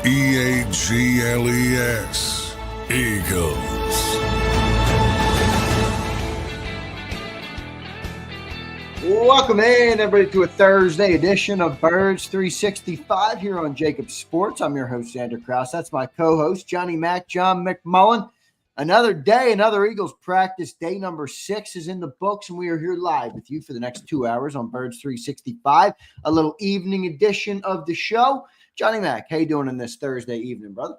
EAGLES, Eagles. Welcome in, everybody, to a Thursday edition of Birds 365 here on JAKIB Sports. I'm your host, Zander Krause. That's my co-host, Johnny Mac, John McMullen. Another day, another Eagles practice. Day number 6 is in the books, and we are here live with you for the next 2 hours on Birds 365, a little evening edition of the show. Johnny Mac, how you doing in this Thursday evening, brother?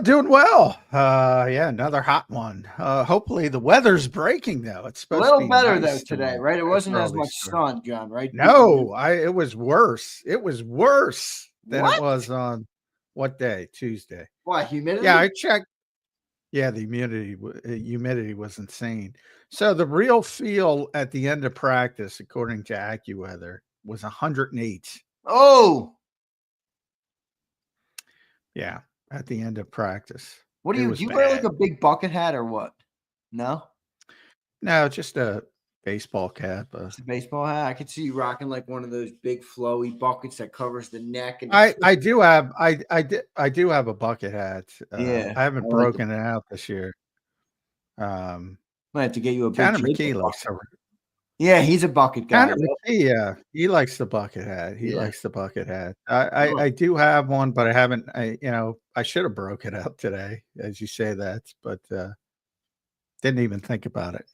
Doing well. Yeah, another hot one. Hopefully the weather's breaking though. It's supposed a little to be better nice though today, right? It wasn't as much sun, John, right? No, it was worse. It was worse than What? it was on what day? Tuesday. Why, humidity? Yeah, I checked. Yeah, the humidity was insane. So the real feel at the end of practice, according to AccuWeather, was 108. Oh, yeah. At the end of practice. What do you wear like a big bucket hat or what? No, just a baseball cap. It's a baseball hat. I could see you rocking like one of those big flowy buckets that covers the neck. And I do have a bucket hat. Yeah, I haven't broken it out this year. Might have to get you a big Tanner McKee likes Yeah, he's a bucket guy. Tanner McKee, yeah, he likes the bucket hat. He likes the bucket hat. I do have one, but I haven't. I should have broke it out today, as you say that, but didn't even think about it.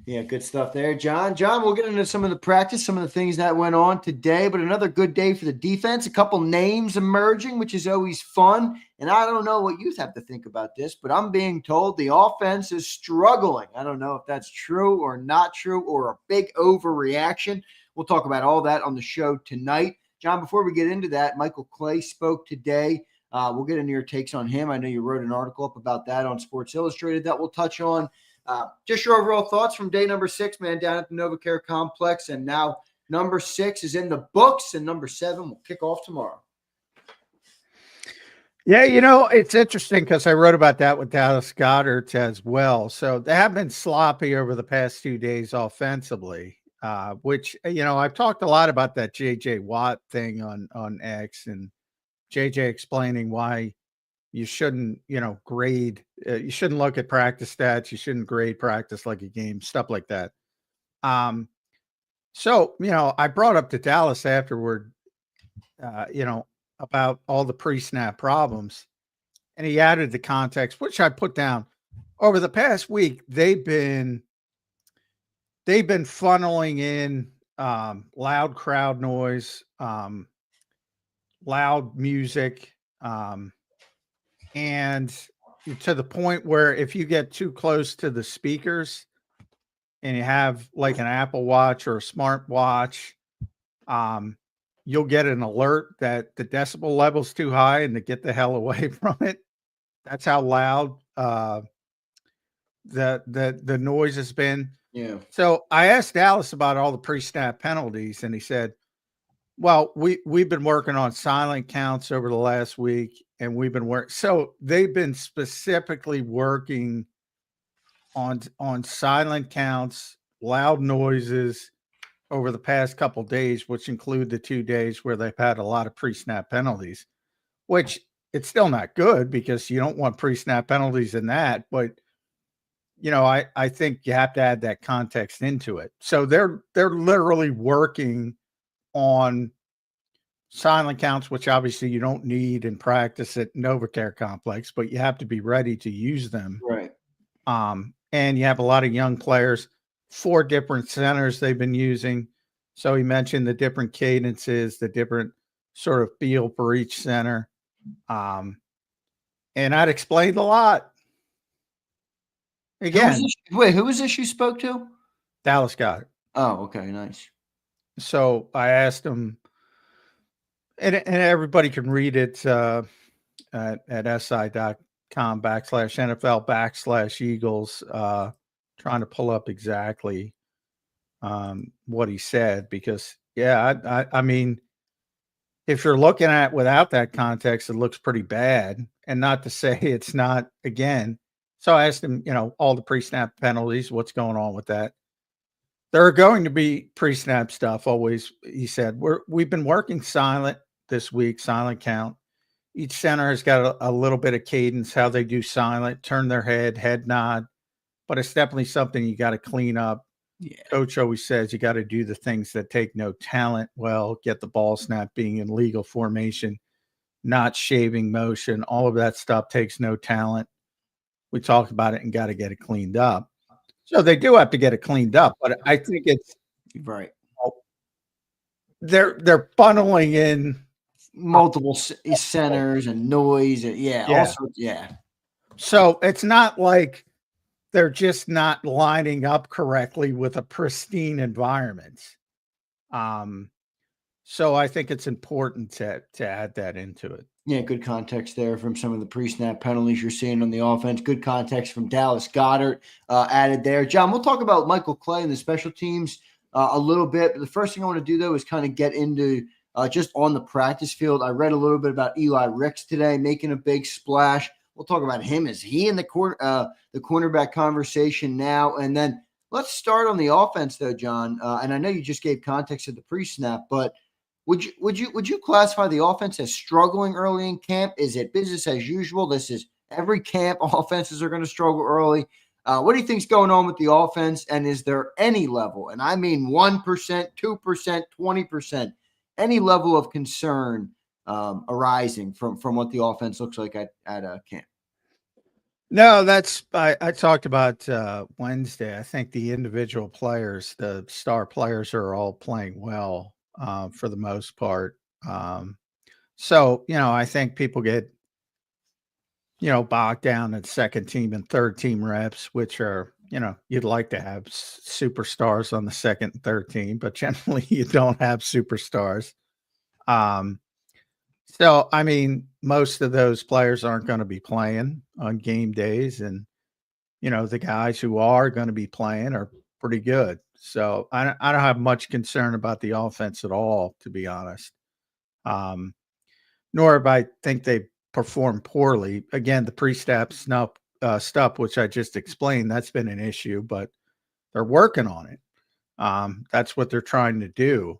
Yeah, good stuff there, John. John, we'll get into some of the practice, some of the things that went on today, but another good day for the defense. A couple names emerging, which is always fun. And I don't know what you have to think about this, but I'm being told the offense is struggling. I don't know if that's true or not true or a big overreaction. We'll talk about all that on the show tonight. John, before we get into that, Michael Clay spoke today. We'll get into your takes on him. I know you wrote an article up about that on Sports Illustrated that we'll touch on. Just your overall thoughts from day number 6, man, down at the NovaCare Complex. And now number 6 is in the books, and number 7 will kick off tomorrow. Yeah, it's interesting because I wrote about that with Dallas Goedert as well. So they have been sloppy over the past 2 days offensively, which, I've talked a lot about that J.J. Watt thing on X, and J.J. explaining why you shouldn't, grade. You shouldn't look at practice stats. You shouldn't grade practice like a game, stuff like that. So, I brought up to Dallas afterward, about all the pre-snap problems, and he added the context, which I put down. Over the past week, they've been funneling in loud crowd noise, loud music, and to the point where if you get too close to the speakers and you have like an Apple Watch or a smart watch, you'll get an alert that the decibel level's too high and to get the hell away from it. That's how loud the noise has been. Yeah. So I asked Dallas about all the pre-snap penalties, and he said, well, we've been working on silent counts over the last week, and we've been working. So they've been specifically working on silent counts, loud noises over the past couple of days, which include the 2 days where they've had a lot of pre-snap penalties, which it's still not good because you don't want pre-snap penalties in that. But, I think you have to add that context into it. So they're literally working on silent counts, which obviously you don't need in practice at NovaCare Complex, but you have to be ready to use them. Right. And you have a lot of young players, 4 different centers they've been using. So he mentioned the different cadences, the different sort of feel for each center. And I'd explained a lot. Again. Who was this you spoke to? Dallas Goedert. Oh, okay. Nice. So I asked him, and everybody can read it at si.com/NFL/Eagles, trying to pull up exactly what he said, because, I mean, if you're looking at without that context, it looks pretty bad. And not to say it's not, again. So I asked him, all the pre-snap penalties, what's going on with that? There are going to be pre-snap stuff always, he said. We've been working silent this week, silent count. Each center has got a little bit of cadence, how they do silent, turn their head nod. But it's definitely something you got to clean up. Yeah. Coach always says you got to do the things that take no talent. Well, get the ball snap, being in legal formation, not shaving motion. All of that stuff takes no talent. We talked about it and got to get it cleaned up. So they do have to get it cleaned up, but I think it's right. They're funneling in multiple centers and noise. Also, So it's not like they're just not lining up correctly with a pristine environment. So I think it's important to add that into it. Yeah, good context there from some of the pre-snap penalties you're seeing on the offense. Good context from Dallas Goedert added there. John, we'll talk about Michael Clay and the special teams a little bit. But the first thing I want to do, though, is kind of get into just on the practice field. I read a little bit about Eli Ricks today making a big splash. We'll talk about him. Is he in the cornerback conversation now? And then let's start on the offense, though, John. And I know you just gave context of the pre-snap, but would you classify the offense as struggling early in camp? Is it business as usual? This is every camp. Offenses are going to struggle early. What do you think's going on with the offense? And is there any level, and I mean 1%, 2%, 20%, any level of concern arising from what the offense looks like at camp? No, I talked about Wednesday. I think the individual players, the star players, are all playing well for the most part. So, I think people get, bogged down at second team and third team reps, which are, you'd like to have superstars on the second and third team, but generally you don't have superstars. So, I mean, most of those players aren't going to be playing on game days. And, the guys who are going to be playing are pretty good. So I don't have much concern about the offense at all, to be honest. Nor if I think they perform poorly. Again, the pre-snap stuff, which I just explained, that's been an issue, but they're working on it. That's what they're trying to do.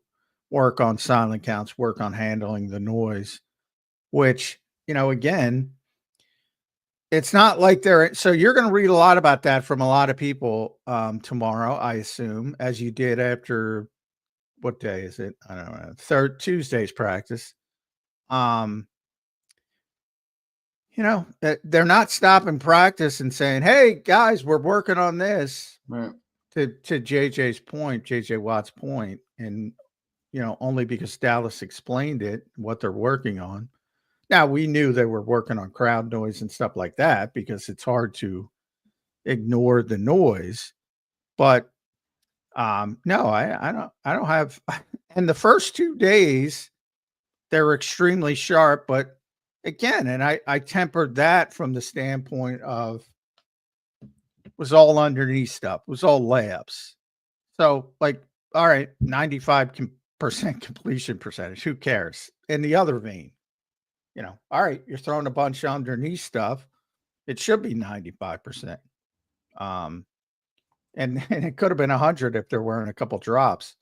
Work on silent counts, work on handling the noise, which, again, it's not like so you're going to read a lot about that from a lot of people tomorrow, I assume, as you did after, what day is it? I don't know, Tuesday's practice. They're not stopping practice and saying, hey guys, we're working on this, right. to JJ Watt's point. And, only because Dallas explained it, what they're working on. Now, we knew they were working on crowd noise and stuff like that because it's hard to ignore the noise. But no, I don't have. And the first 2 days, they're extremely sharp. But again, and I tempered that from the standpoint of it was all underneath stuff. It was all layups. So, all right, 95% completion percentage. Who cares? In the other vein. All right, you're throwing a bunch of underneath stuff. It should be 95%. And it could have been 100 if there weren't a couple drops.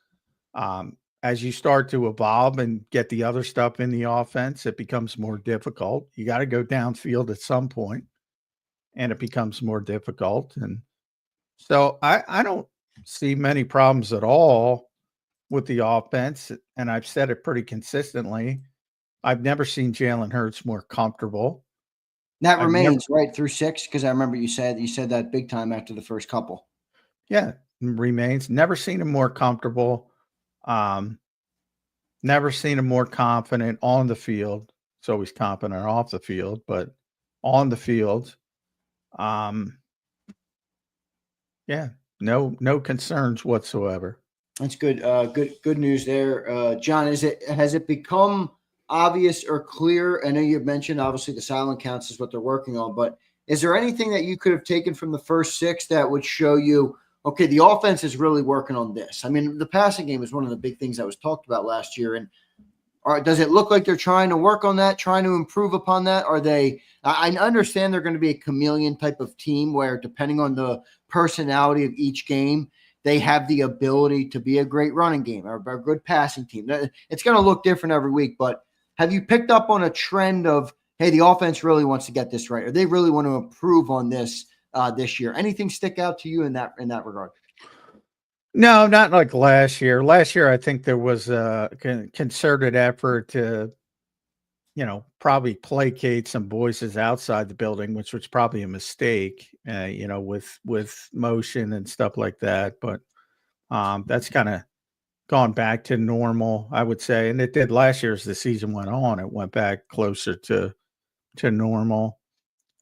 As you start to evolve and get the other stuff in the offense, it becomes more difficult. You got to go downfield at some point, and it becomes more difficult. And so I don't see many problems at all with the offense, and I've said it pretty consistently. I've never seen Jalen Hurts more comfortable. That remains right through 6, because I remember you said that big time after the first couple. Yeah, remains. Never seen him more comfortable. Never seen him more confident on the field. He's always confident off the field, but on the field, yeah, no concerns whatsoever. That's good. Good news there, John. Has it become obvious or clear? I know you've mentioned obviously the silent counts is what they're working on, but is there anything that you could have taken from the first 6 that would show you, okay, the offense is really working on this? I mean, the passing game was one of the big things that was talked about last year. And does it look like they're trying to work on that, trying to improve upon that? Are they, I understand they're going to be a chameleon type of team where depending on the personality of each game, they have the ability to be a great running game or a good passing team. It's going to look different every week, but have you picked up on a trend of hey, the offense really wants to get this right, or they really want to improve on this this year? Anything stick out to you in that regard? No, not like last year. Last year, I think there was a concerted effort to, probably placate some voices outside the building, which was probably a mistake, with motion and stuff like that. But that's kind of gone back to normal, I would say. And it did last year as the season went on. It went back closer to normal.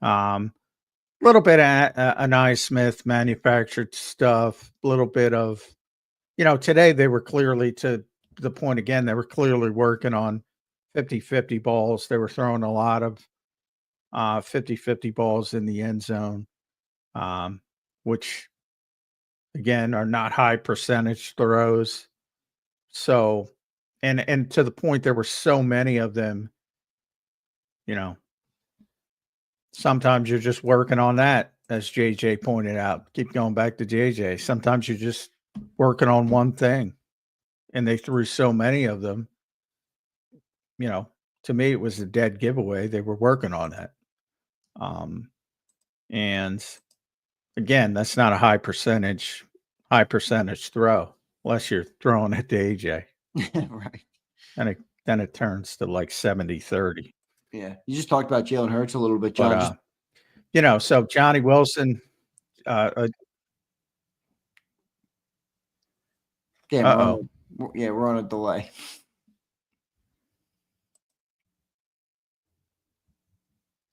Little bit of Anaya Smith manufactured stuff, a little bit of, today they were clearly, to the point again, they were clearly working on 50-50 balls. They were throwing a lot of 50-50 balls in the end zone, which again are not high percentage throws. So, and to the point, there were so many of them, sometimes you're just working on that, as JJ pointed out. Keep going back to JJ. Sometimes you're just working on one thing, and they threw so many of them. To me, it was a dead giveaway. They were working on that. And again, that's not a high percentage throw unless you're throwing it to AJ. Right. And then it turns to like 70-30. Yeah. You just talked about Jalen Hurts a little bit, John. But, so Johnny Wilson. We're on a delay.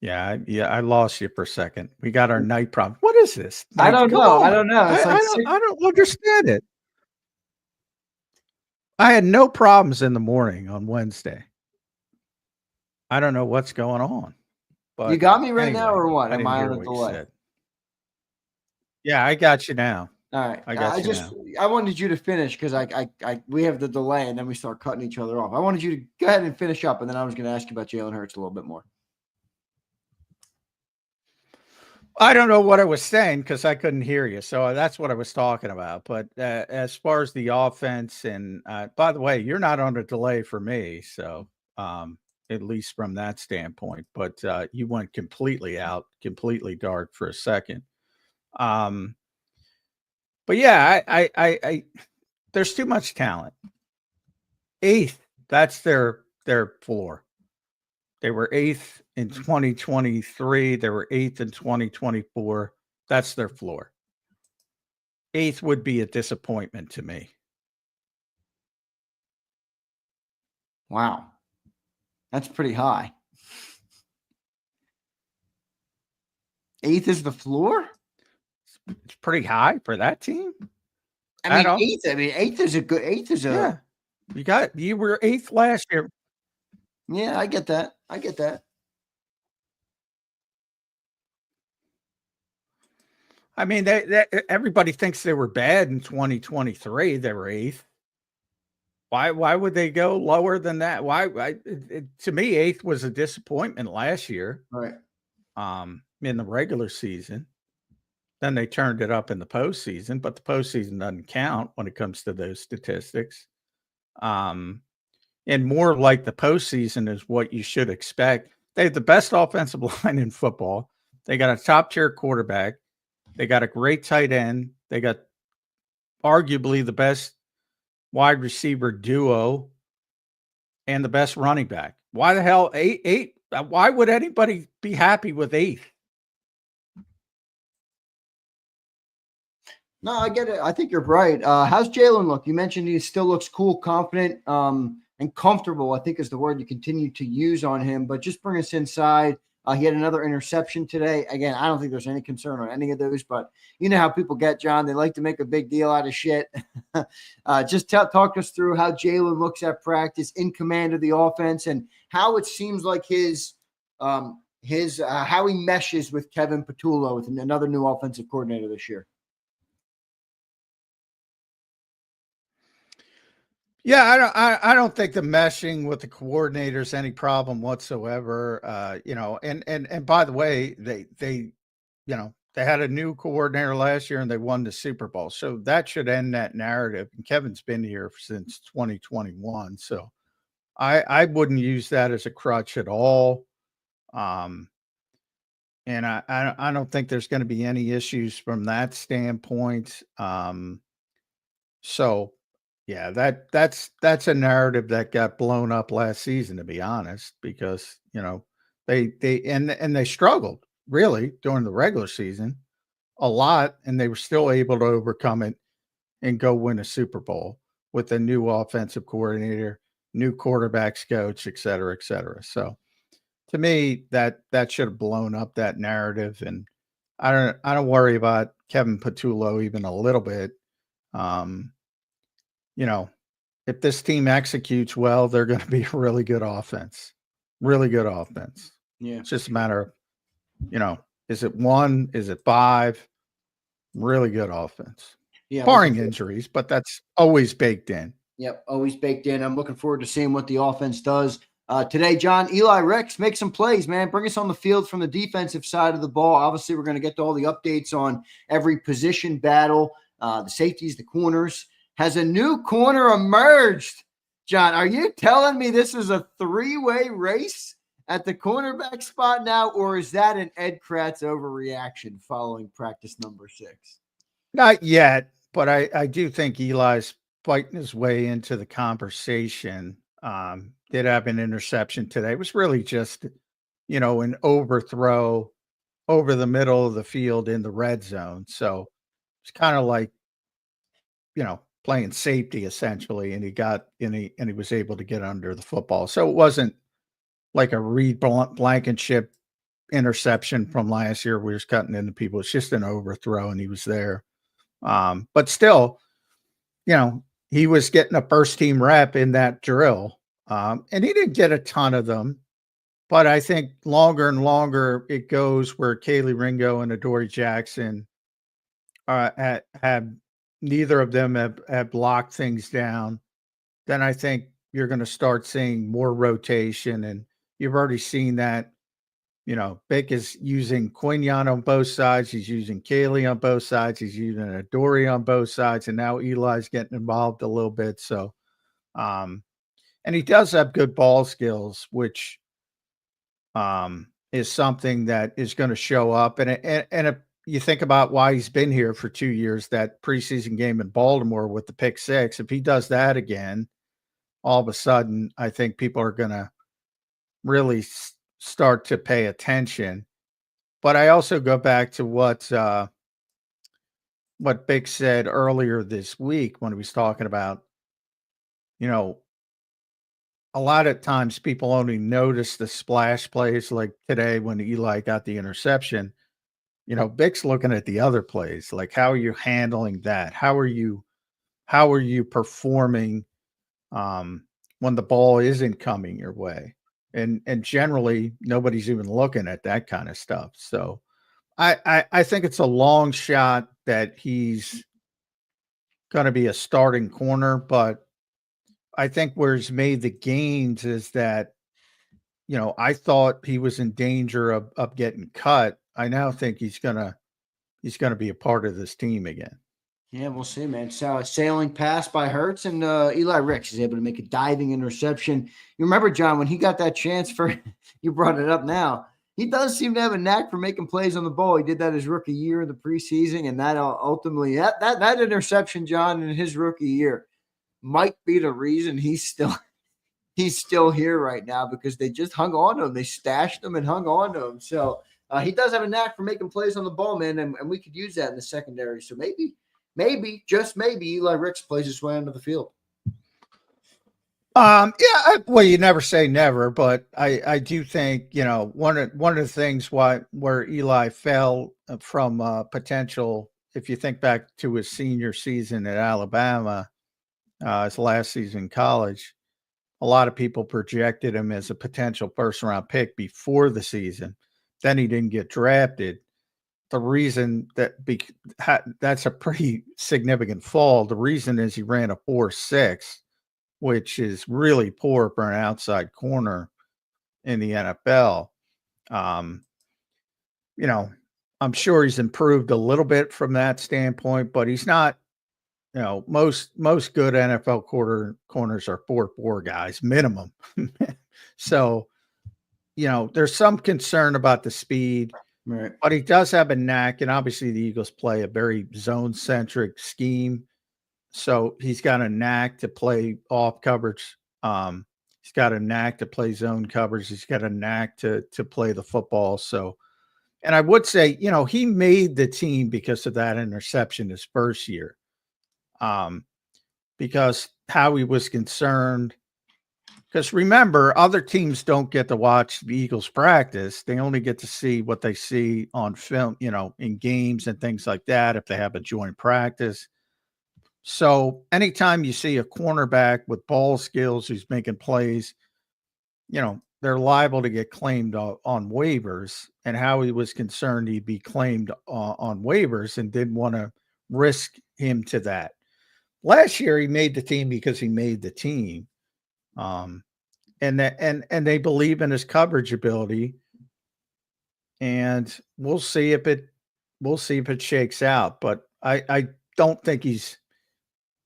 Yeah, I lost you for a second. We got our night problem. What is this? I don't know. I don't know. It's I don't understand it. I had no problems in the morning on Wednesday. I don't know what's going on. But you got me right anyway, now, or what? Am I hear on a what you delay? said. Yeah, I got you now. All right. now. I wanted you to finish because we have the delay and then we start cutting each other off. I wanted you to go ahead and finish up, and then I was going to ask you about Jalen Hurts a little bit more. I don't know what I was saying because I couldn't hear you. So that's what I was talking about. But as far as the offense, and by the way, you're not on a delay for me. So at least from that standpoint, but you went completely dark for a second. But yeah, I there's too much talent. 8th, that's their floor. They were 8th in 2023. They were 8th in 2024. That's their floor. 8th would be a disappointment to me. Wow. That's pretty high. 8th is the floor? It's pretty high for that team. I mean, 8th is a good 8th is a yeah. You were 8th last year. Yeah, I get that. I mean, everybody thinks they were bad in 2023. They were 8th. Why would they go lower than that? To me, 8th was a disappointment last year. Right. In the regular season. Then they turned it up in the postseason, but the postseason doesn't count when it comes to those statistics. And more like the postseason is what you should expect. They have the best offensive line in football. They got a top-tier quarterback. They got a great tight end. They got arguably the best wide receiver duo and the best running back. Why the hell 8? Why would anybody be happy with 8th? No, I get it. I think you're right. How's Jalen look? You mentioned he still looks cool, confident, and comfortable, I think is the word you continue to use on him. But just bring us inside. He had another interception today. Again, I don't think there's any concern on any of those, but you know how people get, John. They like to make a big deal out of shit. Just talk us through how Jalen looks at practice, in command of the offense, and how it seems like his how he meshes with Kevin Patullo, with another new offensive coordinator this year. Yeah, I don't think the meshing with the coordinators any problem whatsoever. And by the way, they had a new coordinator last year and they won the Super Bowl, so that should end that narrative. And Kevin's been here since 2021, so I wouldn't use that as a crutch at all. Um, and I don't think there's going to be any issues from that standpoint. So yeah, that's a narrative that got blown up last season, to be honest, because they struggled really during the regular season a lot, and they were still able to overcome it and go win a Super Bowl with a new offensive coordinator, new quarterbacks coach, et cetera, et cetera. So to me, that should have blown up that narrative. And I don't worry about Kevin Patullo even a little bit. Um, you know, if this team executes well, they're going to be a really good offense. Really good offense. Yeah. It's just a matter of, is it 1? Is it 5? Really good offense. Yeah. Barring injuries, but that's always baked in. Yep, always baked in. I'm looking forward to seeing what the offense does today. John, Eli Ricks, make some plays, man. Bring us on the field from the defensive side of the ball. Obviously, we're going to get to all the updates on every position battle, the safeties, the corners. Has a new corner emerged? John, are you telling me this is a 3-way race at the cornerback spot now, or is that an Ed Kratz overreaction following practice number 6? Not yet, but I do think Eli's fighting his way into the conversation. Did have an interception today. It was really just, an overthrow over the middle of the field in the red zone. So it's kind of like, playing safety essentially, and he was able to get under the football. So it wasn't like a Reed Blankenship interception from last year where he was cutting into people. It's just an overthrow, and he was there. But still, he was getting a first team rep in that drill. And he didn't get a ton of them, but I think longer and longer it goes where Kaylee Ringo and Adoree Jackson have neither of them have locked things down. Then I think you're going to start seeing more rotation, and you've already seen that. Bick is using Quignon on both sides. He's using Kaylee on both sides. He's using Adoree on both sides, and now Eli's getting involved a little bit. So, and he does have good ball skills, which is something that is going to show up. And if you think about why he's been here for 2 years, that preseason game in Baltimore with the pick 6, if he does that again, all of a sudden, I think people are going to really start to pay attention. But I also go back to what Big said earlier this week when he was talking about, a lot of times people only notice the splash plays, like today when Eli got the interception. Bick's looking at the other plays, like how are you handling that? How are you performing when the ball isn't coming your way? And generally nobody's even looking at that kind of stuff. So I think it's a long shot that he's going to be a starting corner, but I think where he's made the gains is that, I thought he was in danger of getting cut. I now think he's gonna be a part of this team again. Yeah, we'll see, man. So a sailing pass by Hurts, and Eli Ricks is able to make a diving interception. You remember, John, when he got that chance you brought it up now, he does seem to have a knack for making plays on the ball. He did that his rookie year in the preseason, and that ultimately, that interception, John, in his rookie year might be the reason he's still here right now, because they just hung on to him. They stashed him and hung on to him. So he does have a knack for making plays on the ball, man, and we could use that in the secondary. So maybe, just maybe, Eli Ricks plays his way onto the field. Yeah, well, you never say never, but I do think, one of the things where Eli fell from potential, if you think back to his senior season at Alabama, his last season in college, a lot of people projected him as a potential first-round pick before the season. Then he didn't get drafted. The reason that's a pretty significant fall. The reason is he ran a 4.6, which is really poor for an outside corner in the NFL. I'm sure he's improved a little bit from that standpoint, but he's not. Most good NFL corners are 4.4 guys minimum. So, there's some concern about the speed, Right. but he does have a knack. And obviously, the Eagles play a very zone centric scheme. So he's got a knack to play off coverage. He's got a knack to play zone coverage. He's got a knack to play the football. So, and I would say, he made the team because of that interception his first year. Because how he was concerned. Because remember, other teams don't get to watch the Eagles practice. They only get to see what they see on film, in games and things like that, if they have a joint practice. So anytime you see a cornerback with ball skills who's making plays, they're liable to get claimed on waivers. And how he was concerned he'd be claimed on waivers and didn't want to risk him to that. Last year, he made the team because he made the team. And they believe in his coverage ability. And we'll see if it shakes out. But I don't think he's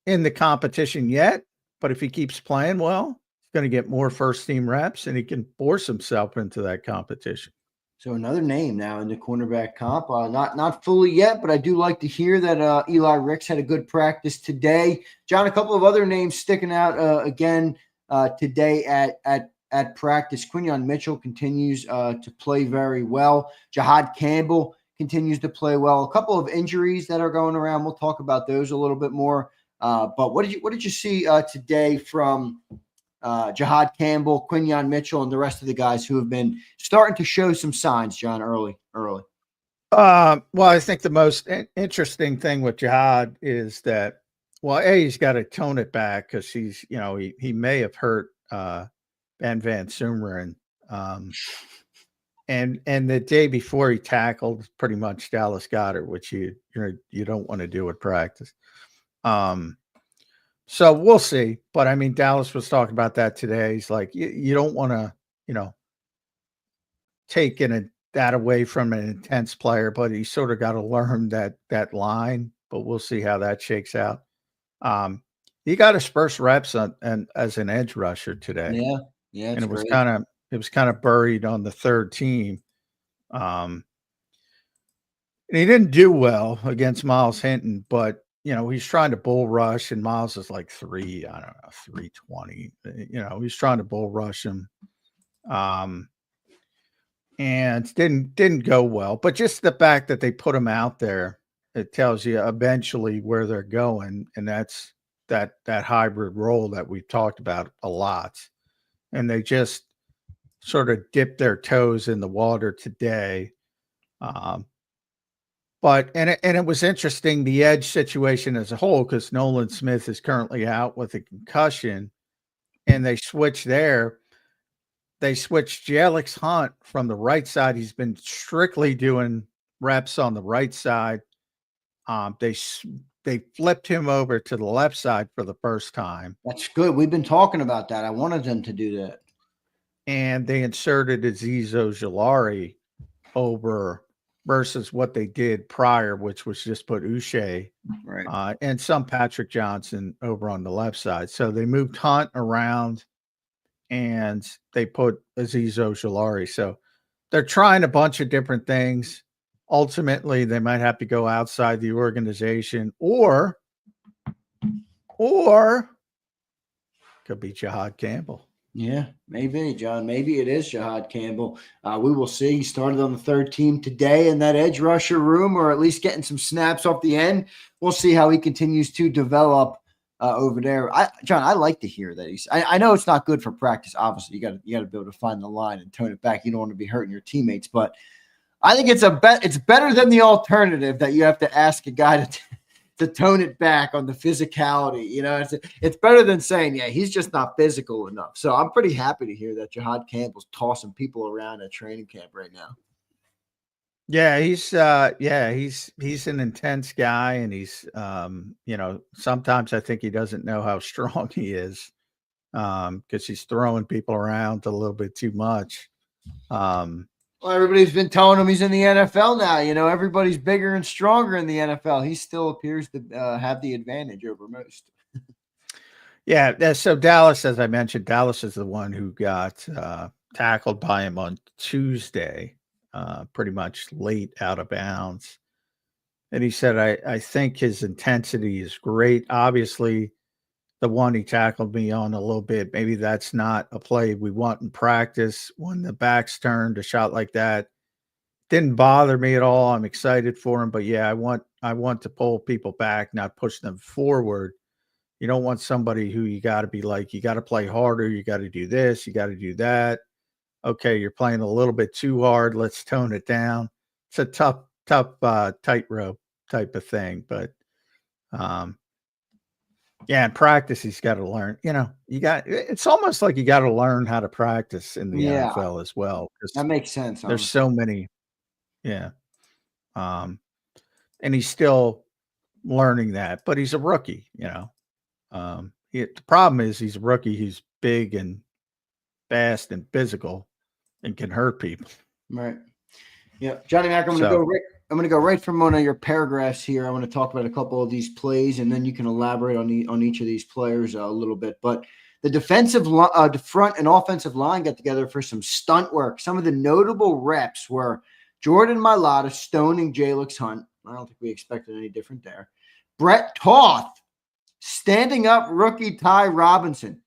in the competition yet, but if he keeps playing well, he's going to get more first team reps and he can force himself into that competition. So another name now in the cornerback comp, not fully yet, but I do like to hear that Eli Ricks had a good practice today. John, a couple of other names sticking out again today at practice. Quinyon Mitchell continues to play very well. Jahad Campbell continues to play well. A couple of injuries that are going around. We'll talk about those a little bit more. But what did you see today from Jahad Campbell, Quinyon Mitchell, and the rest of the guys who have been starting to show some signs, John, early? Well, I think the most interesting thing with Jahad is that, he's got to tone it back because he's, he may have hurt Ben Van Sumeren. And the day before he tackled pretty much Dallas Goedert, which you don't want to do at practice. So we'll see. But I mean, Dallas was talking about that today. He's like, you don't want to, take that away from an intense player, but he sort of got to learn that line. But we'll see how that shakes out. He got his first reps as an edge rusher today. Yeah, and it was kind of buried on the third team. And he didn't do well against Miles Hinton, but he's trying to bull rush, and Miles is like 320. He's trying to bull rush him. And didn't go well. But just the fact that they put him out there, it tells you eventually where they're going, and that's that hybrid role that we've talked about a lot. And they just sort of dipped their toes in the water today. But it was interesting, the edge situation as a whole, because Nolan Smith is currently out with a concussion, and they switched there. They switched Jalix Hunt from the right side. He's been strictly doing reps on the right side. They flipped him over to the left side for the first time. That's good. We've been talking about that. I wanted them to do that. And they inserted Azeez Ojulari over versus what they did prior, which was just put Uche and some Patrick Johnson over on the left side. So they moved Hunt around and they put Azeez Ojulari. So they're trying a bunch of different things. Ultimately, they might have to go outside the organization or could be Jahad Campbell. Yeah, maybe, John. Maybe it is Jahad Campbell. We will see. He started on the third team today in that edge rusher room, or at least getting some snaps off the end. We'll see how he continues to develop over there. John, I like to hear that. I know it's not good for practice. Obviously, you got to be able to find the line and tone it back. You don't want to be hurting your teammates, but I think it's better than the alternative that you have to ask a guy to tone it back on the physicality. It's better than saying, yeah, he's just not physical enough. So I'm pretty happy to hear that Jahad Campbell's tossing people around at training camp right now. Yeah, he's an intense guy, and he's sometimes I think he doesn't know how strong he is because he's throwing people around a little bit too much. Well, everybody's been telling him he's in the NFL now. Everybody's bigger and stronger in the NFL. He still appears to have the advantage over most. Yeah. So Dallas, as I mentioned, Dallas is the one who got tackled by him on Tuesday, pretty much late out of bounds. And he said, I think his intensity is great. Obviously, the one he tackled me on a little bit, maybe that's not a play we want in practice. When the back's turned, a shot like that didn't bother me at all. I'm excited for him. But yeah, I want to pull people back, not push them forward. You don't want somebody who you got to be like, you got to play harder. You got to do this. You got to do that. Okay, you're playing a little bit too hard. Let's tone it down. It's a tough tightrope type of thing. But yeah, in practice, he's got to learn. It's almost like you got to learn how to practice in the NFL as well. That makes sense. There's honestly. so many. Yeah. And he's still learning that, but he's a rookie, the problem is he's a rookie. He's big and fast and physical and can hurt people. Right. Yeah. Johnny Mac, I'm going to go right from one of your paragraphs here. I want to talk about a couple of these plays, and then you can elaborate on each of these players a little bit. But the defensive the front and offensive line got together for some stunt work. Some of the notable reps were Jordan Mailata stoning Jalen Hunt. I don't think we expected any different there. Brett Toth standing up rookie Ty Robinson.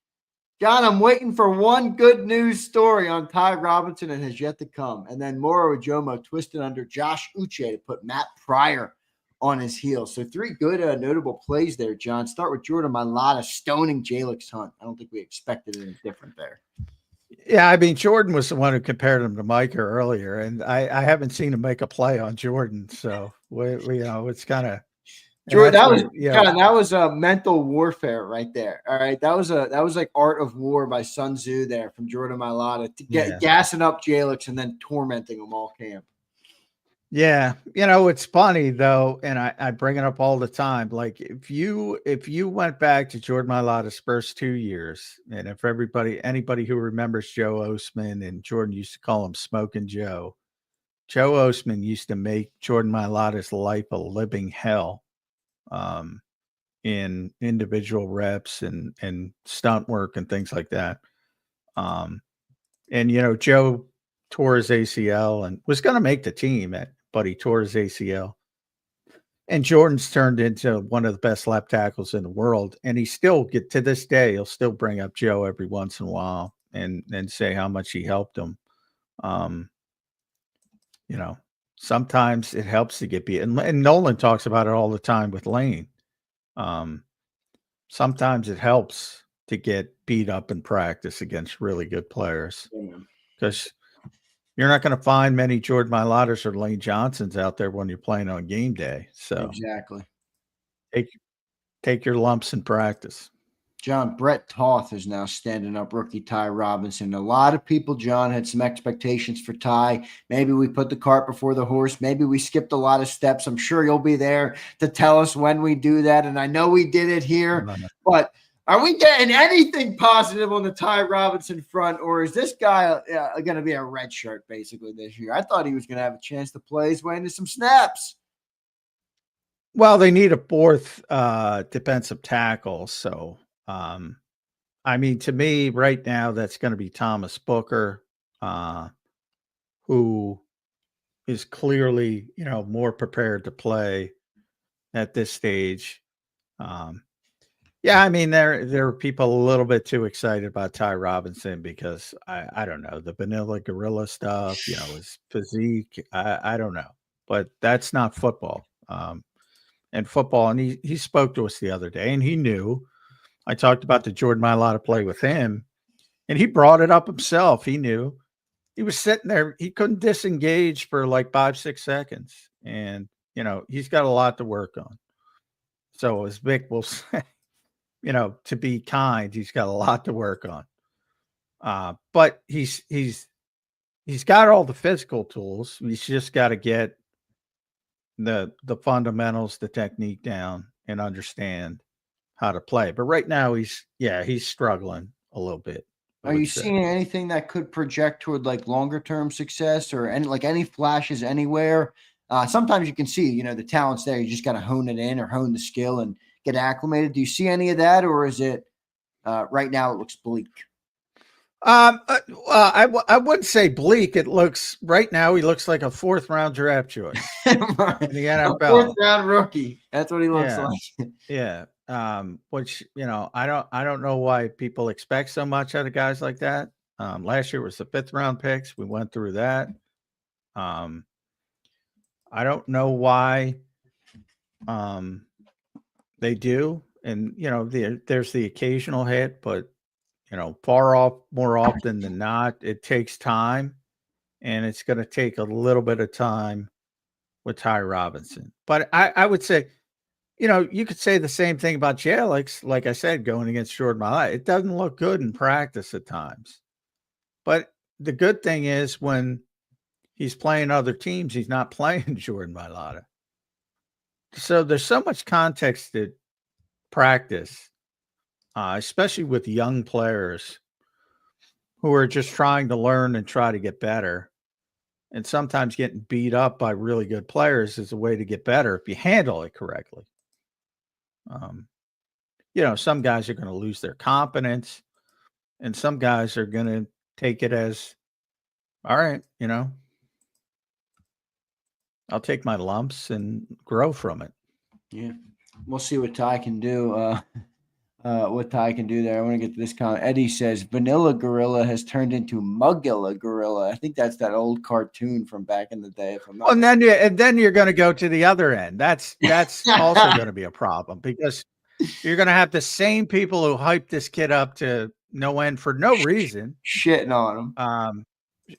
John, I'm waiting for one good news story on Ty Robinson and has yet to come. And then Moro Ojomo twisted under Josh Uche to put Matt Pryor on his heels. So 3 good notable plays there, John. Start with Jordan Mailata stoning Jalen Hunt. I don't think we expected anything different there. Yeah, I mean, Jordan was the one who compared him to Micah earlier, and I haven't seen him make a play on Jordan. So, it's kind of – Jordan, that was a mental warfare right there. All right. That was like Art of War by Sun Tzu there from Jordan Mailata to get gassing up Jalen and then tormenting him all camp. Yeah. It's funny though. And I bring it up all the time. Like if you went back to Jordan Mailata's first 2 years, and if anybody who remembers Joe Osman, and Jordan used to call him Smoking Joe Osman used to make Jordan Mailata's life a living hell. In individual reps and stunt work and things like that. Joe tore his ACL and was going to make the team, but he tore his ACL. And Jordan's turned into one of the best left tackles in the world. And he still to this day, he'll still bring up Joe every once in a while and say how much he helped him. Sometimes it helps to get beat. And Nolan talks about it all the time with Lane. Sometimes it helps to get beat up in practice against really good players because you're not going to find many Jordan Mailatas or Lane Johnsons out there when you're playing on game day. So exactly, take your lumps in practice. John, Brett Toth is now standing up rookie Ty Robinson. A lot of people, John, had some expectations for Ty. Maybe we put the cart before the horse. Maybe we skipped a lot of steps. I'm sure you'll be there to tell us when we do that. And I know we did it here. But are we getting anything positive on the Ty Robinson front, or is this guy going to be a red shirt basically this year? I thought he was going to have a chance to play his way into some snaps. Well, they need a 4th defensive tackle, so to me right now, that's going to be Thomas Booker, who is clearly, more prepared to play at this stage. There are people a little bit too excited about Ty Robinson because I don't know, the vanilla gorilla stuff, his physique. I don't know, but that's not football. And football, and he spoke to us the other day, and he knew. I talked about the Jordan Mailata play with him, and he brought it up himself. He knew he was sitting there. He couldn't disengage for like 5-6 seconds. And, he's got a lot to work on. So as Vic will say, to be kind, he's got a lot to work on. But he's got all the physical tools. He's just got to get the fundamentals, the technique down and understand how to play. But right now he's struggling a little bit. Are you seeing anything that could project toward like longer term success or any flashes anywhere? Sometimes you can see, the talent's there. You just got to hone it in or hone the skill and get acclimated. Do you see any of that, or is it right now it looks bleak? I wouldn't say bleak. It looks right now. He looks like a 4th-round draft choice in the A NFL. 4th-round rookie. That's what he looks Yeah, like. yeah. Which I don't know why people expect so much out of guys like that. Last year was the 5th-round picks. We went through that. Um, I don't know why. They do, and there's the occasional hit, but far off more often than not, it takes time, and it's going to take a little bit of time with Ty Robinson. But I would say, you could say the same thing about Alex. Like I said, going against Jordan Mailata, it doesn't look good in practice at times. But the good thing is when he's playing other teams, he's not playing Jordan Mailata. So there's so much context to practice, especially with young players who are just trying to learn and try to get better. And sometimes getting beat up by really good players is a way to get better if you handle it correctly. Some guys are going to lose their confidence, and some guys are going to take it as, all right, I'll take my lumps and grow from it. Yeah. We'll see what Ty can do. What Ty can do there. I want to get to this comment. Eddie says Vanilla Gorilla has turned into Mugilla Gorilla. I think that's that old cartoon from back in the day. If I'm not and then you're going to go to the other end. That's also going to be a problem because you're going to have the same people who hype this kid up to no end for no reason, shitting on him.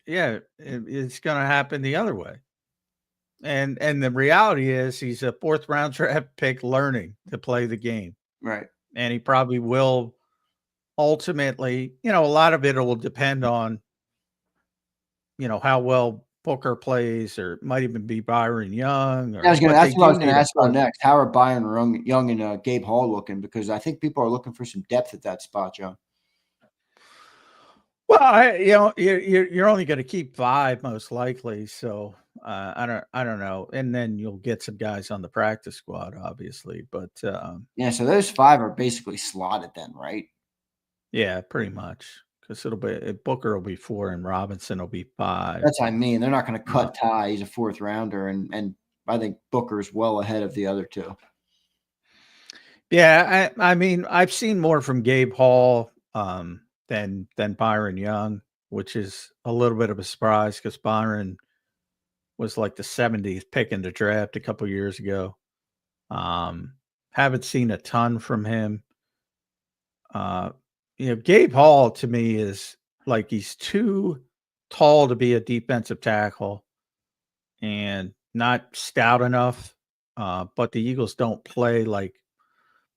It's going to happen the other way. And the reality is he's a 4th-round draft pick learning to play the game. Right. And he probably will ultimately, a lot of it will depend on, how well Booker plays, or it might even be Byron Young. Or that's what I was going to ask about next. How are Byron Young and Gabe Hall looking? Because I think people are looking for some depth at that spot, John. Well, you're only going to keep 5 most likely. So I don't know. And then you'll get some guys on the practice squad, obviously. But so those 5 are basically slotted then, right? Yeah, pretty much. Because Booker will be 4 and Robinson will be 5. That's what I mean. They're not going to cut Ty. He's a 4th rounder, and I think Booker's well ahead of the other 2. Yeah, I mean, I've seen more from Gabe Hall than Byron Young, which is a little bit of a surprise because Byron was like the 70th pick in the draft a couple years ago. Haven't seen a ton from him. Gabe Hall to me is like he's too tall to be a defensive tackle and not stout enough. But the Eagles don't play like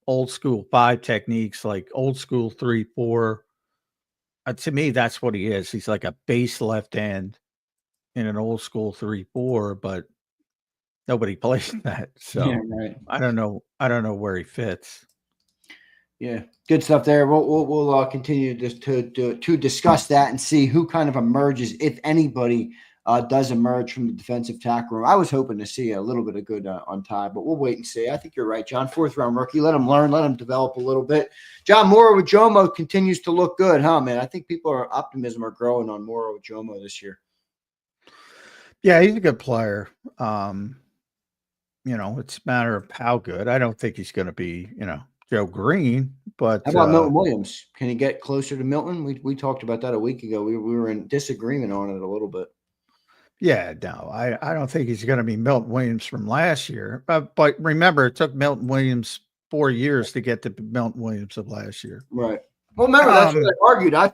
old school 5 techniques, like old school 3-4. To me, that's what he is. He's like a base left end in an old school 3-4, but nobody plays that. So Yeah, right. I don't know where he fits. Yeah, good stuff there. We'll continue to discuss that and see who kind of emerges, if anybody does emerge from the defensive tackle room. I was hoping to see a little bit of good on Ty, but we'll wait and see. I think you're right, John. 4th-round rookie. Let him learn. Let him develop a little bit. John, Moro Ojomo continues to look good, huh, man? I think optimism are growing on Moro Ojomo this year. Yeah, he's a good player. It's a matter of how good. I don't think he's going to be, Joe Green, but how about Milton Williams? Can he get closer to Milton? We talked about that a week ago. We were in disagreement on it a little bit. Yeah, no, I don't think he's going to be Milton Williams from last year. But remember, it took Milton Williams 4 years to get to Milton Williams of last year. Right. Well, remember, that's what I argued. I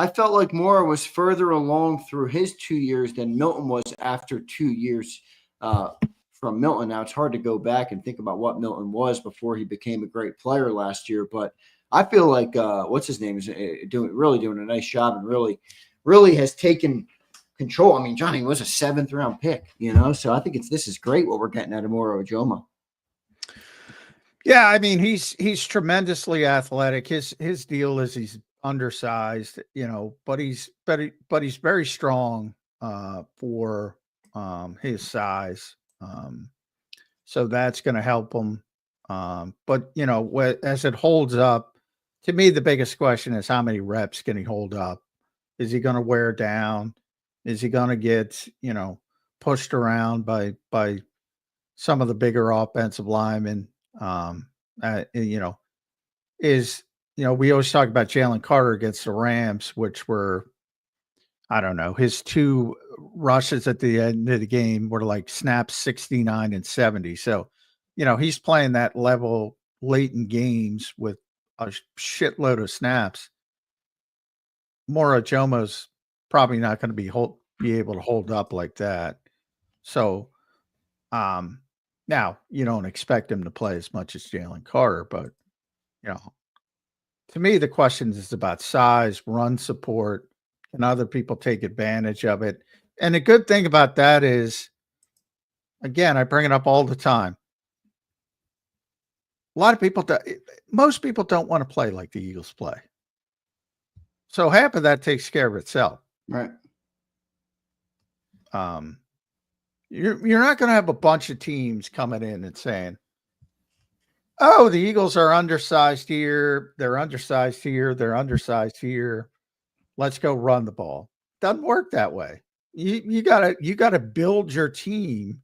felt like Mora was further along through his 2 years than Milton was after 2 years from Milton. Now, it's hard to go back and think about what Milton was before he became a great player last year, but I feel like what's his name is doing a nice job and really has taken control. I mean, Johnny was a 7th-round pick, so I think this is great what we're getting out of Moro Ojomo. Yeah, I mean, he's tremendously athletic. His deal is he's undersized, but he's very strong for his size. So that's going to help him. But as it holds up To me, the biggest question is how many reps can he hold up? Is he going to wear down? Is he going to get, pushed around by some of the bigger offensive linemen? You know, we always talk about Jalen Carter against the Rams, which were, I don't know, his 2 rushes at the end of the game were like snaps 69 and 70. So, he's playing that level late in games with a shitload of snaps. Mora Jomo's probably not going to be able to hold up like that. So, now you don't expect him to play as much as Jalen Carter, but to me, the question is about size, run support, and other people take advantage of it. And the good thing about that is, again, I bring it up all the time. Most people don't want to play like the Eagles play. So half of that takes care of itself. Right. You're not going to have a bunch of teams coming in and saying, "Oh, the Eagles are undersized here. They're undersized here. They're undersized here. Let's go run the ball." Doesn't work that way. You gotta build your team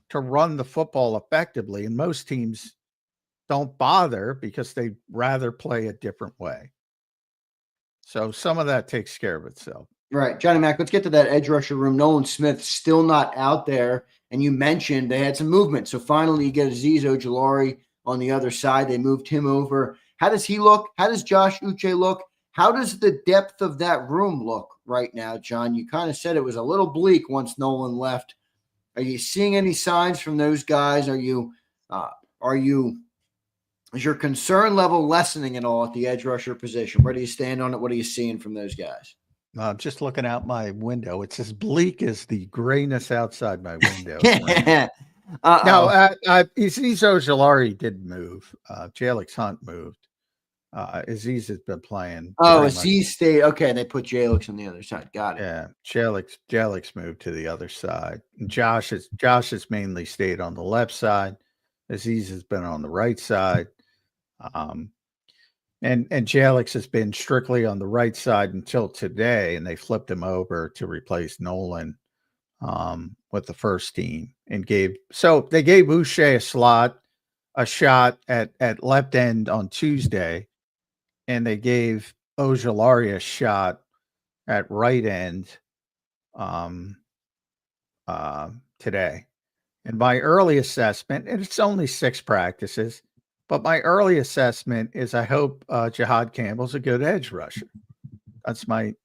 to run the football effectively, and most teams don't bother because they'd rather play a different way. So some of that takes care of itself. Right. Johnny Mac, let's get to that edge rusher room. Nolan Smith still not out there. And you mentioned they had some movement. So finally you get Azeez Ojulari on the other side. They moved him over. How does he look? How does Josh Uche look? How does the depth of that room look right now, John? You kind of said it was a little bleak once Nolan left. Are you seeing any signs from those guys? Is your concern level lessening at all at the edge rusher position? Where do you stand on it? What are you seeing from those guys? I'm just looking out my window. It's as bleak as the grayness outside my window. No, Azeez Ojulari did move. Jalix Hunt moved. Azeez has been playing. Azeez stayed. Okay, they put Jalix on the other side. Got it. Yeah, Jalix moved to the other side. And Josh has mainly stayed on the left side. Azeez has been on the right side. And Jalix has been strictly on the right side until today, and they flipped him over to replace Nolan with the first team, and they gave Uche a shot at left end on Tuesday, and they gave Ojulari a shot at right end today. And my early assessment, and it's only 6 practices, but my early assessment is I hope Jihad Campbell's a good edge rusher. That's my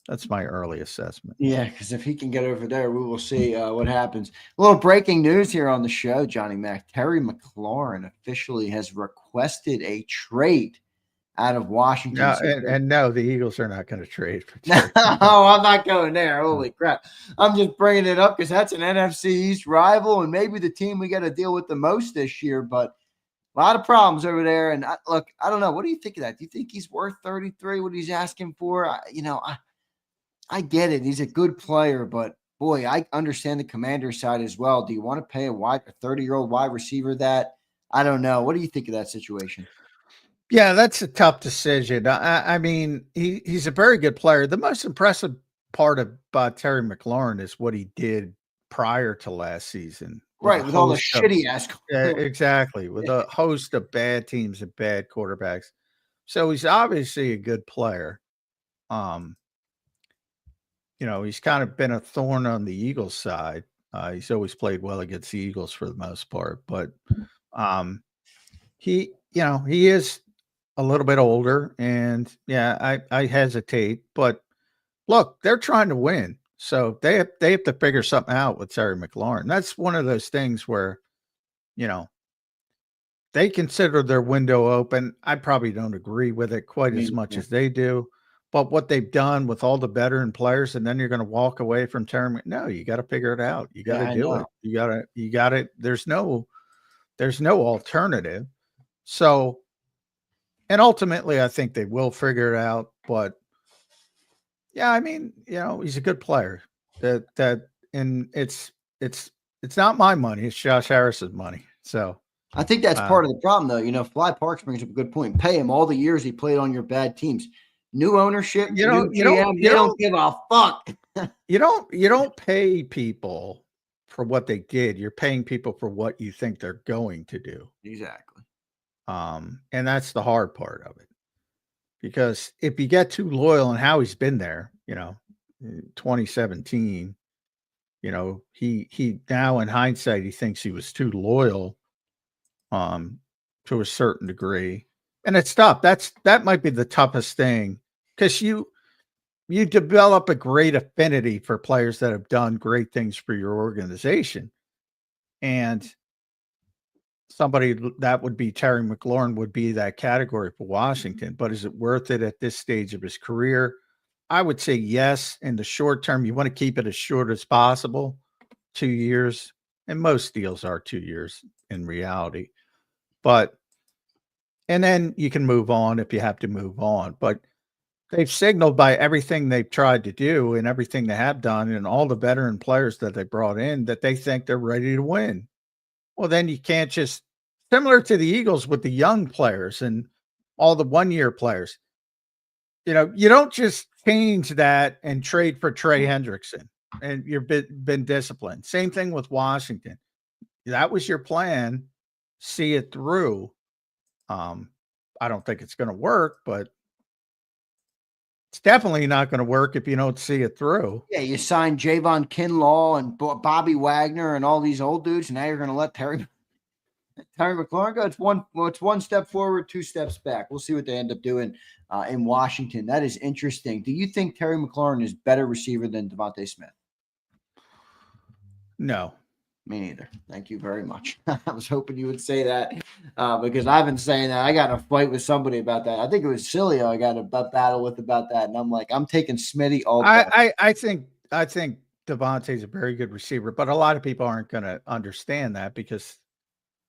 early assessment. Yeah, because if he can get over there, we will see what happens. A little breaking news here on the show, Johnny Mac. Terry McLaurin officially has requested a trade out of Washington. No, the Eagles are not going to trade for Terry. No, I'm not going there. Holy crap. I'm just bringing it up because that's an NFC East rival and maybe the team we got to deal with the most this year, but a lot of problems over there. And I don't know. What do you think of that? Do you think he's worth 33, what he's asking for? I get it. He's a good player, but boy, I understand the Commander's side as well. Do you want to pay a 30-year-old wide receiver that? I don't know. What do you think of that situation? Yeah, that's a tough decision. I mean, he's a very good player. The most impressive part about Terry McLaurin is what he did prior to last season. Right, with all the shitty ass. Yeah, exactly. With a host of bad teams and bad quarterbacks. So he's obviously a good player. He's kind of been a thorn on the Eagles side. He's always played well against the Eagles for the most part, but he is a little bit older, and yeah, I hesitate, but look, they're trying to win. So they have to figure something out with Terry McLaurin. That's one of those things where, they consider their window open. I probably don't agree with it quite as much as they do, but what they've done with all the veteran players, and then you're going to walk away from Terry. No, you got to figure it out. You got to do it. You got to, there's no alternative. So, and ultimately I think they will figure it out, but yeah, I mean, he's a good player. And it's not my money. It's Josh Harris's money. So I think that's part of the problem, though. You know, Fly Parks brings up a good point. Pay him all the years he played on your bad teams. New ownership, new GM, they don't give a fuck. You don't pay people for what they did. You're paying people for what you think they're going to do. Exactly. And that's the hard part of it. Because if you get too loyal, and Howie's been there, you know, in 2017, you know, he now in hindsight, he thinks he was too loyal to a certain degree. And it's tough. That might be the toughest thing, because you develop a great affinity for players that have done great things for your organization. And somebody that would be Terry McLaurin would be that category for Washington. But is it worth it at this stage of his career? I would say yes. In the short term, you want to keep it as short as possible, 2 years. And most deals are 2 years in reality. And then you can move on if you have to move on. But they've signaled by everything they've tried to do and everything they have done and all the veteran players that they brought in that they think they're ready to win. Well, then you can't just, similar to the Eagles with the young players and all the one-year players, you know, you don't just change that and trade for Trey Hendrickson and you've been disciplined. Same thing with Washington. That was your plan. See it through. I don't think it's going to work, but it's definitely not going to work if you don't see it through. Yeah, you signed Javon Kinlaw and Bobby Wagner and all these old dudes, and now you're going to let Terry McLaurin go. It's one step forward, 2 steps back. We'll see what they end up doing in Washington. That is interesting. Do you think Terry McLaurin is better receiver than Devontae Smith? No. Me neither. Thank you very much. I was hoping you would say that because I've been saying that. I got in a fight with somebody about that. I think it was Cilio I got a battle with about that. And I'm like, I'm taking Smitty all day. I think Devontae's a very good receiver, but a lot of people aren't going to understand that because,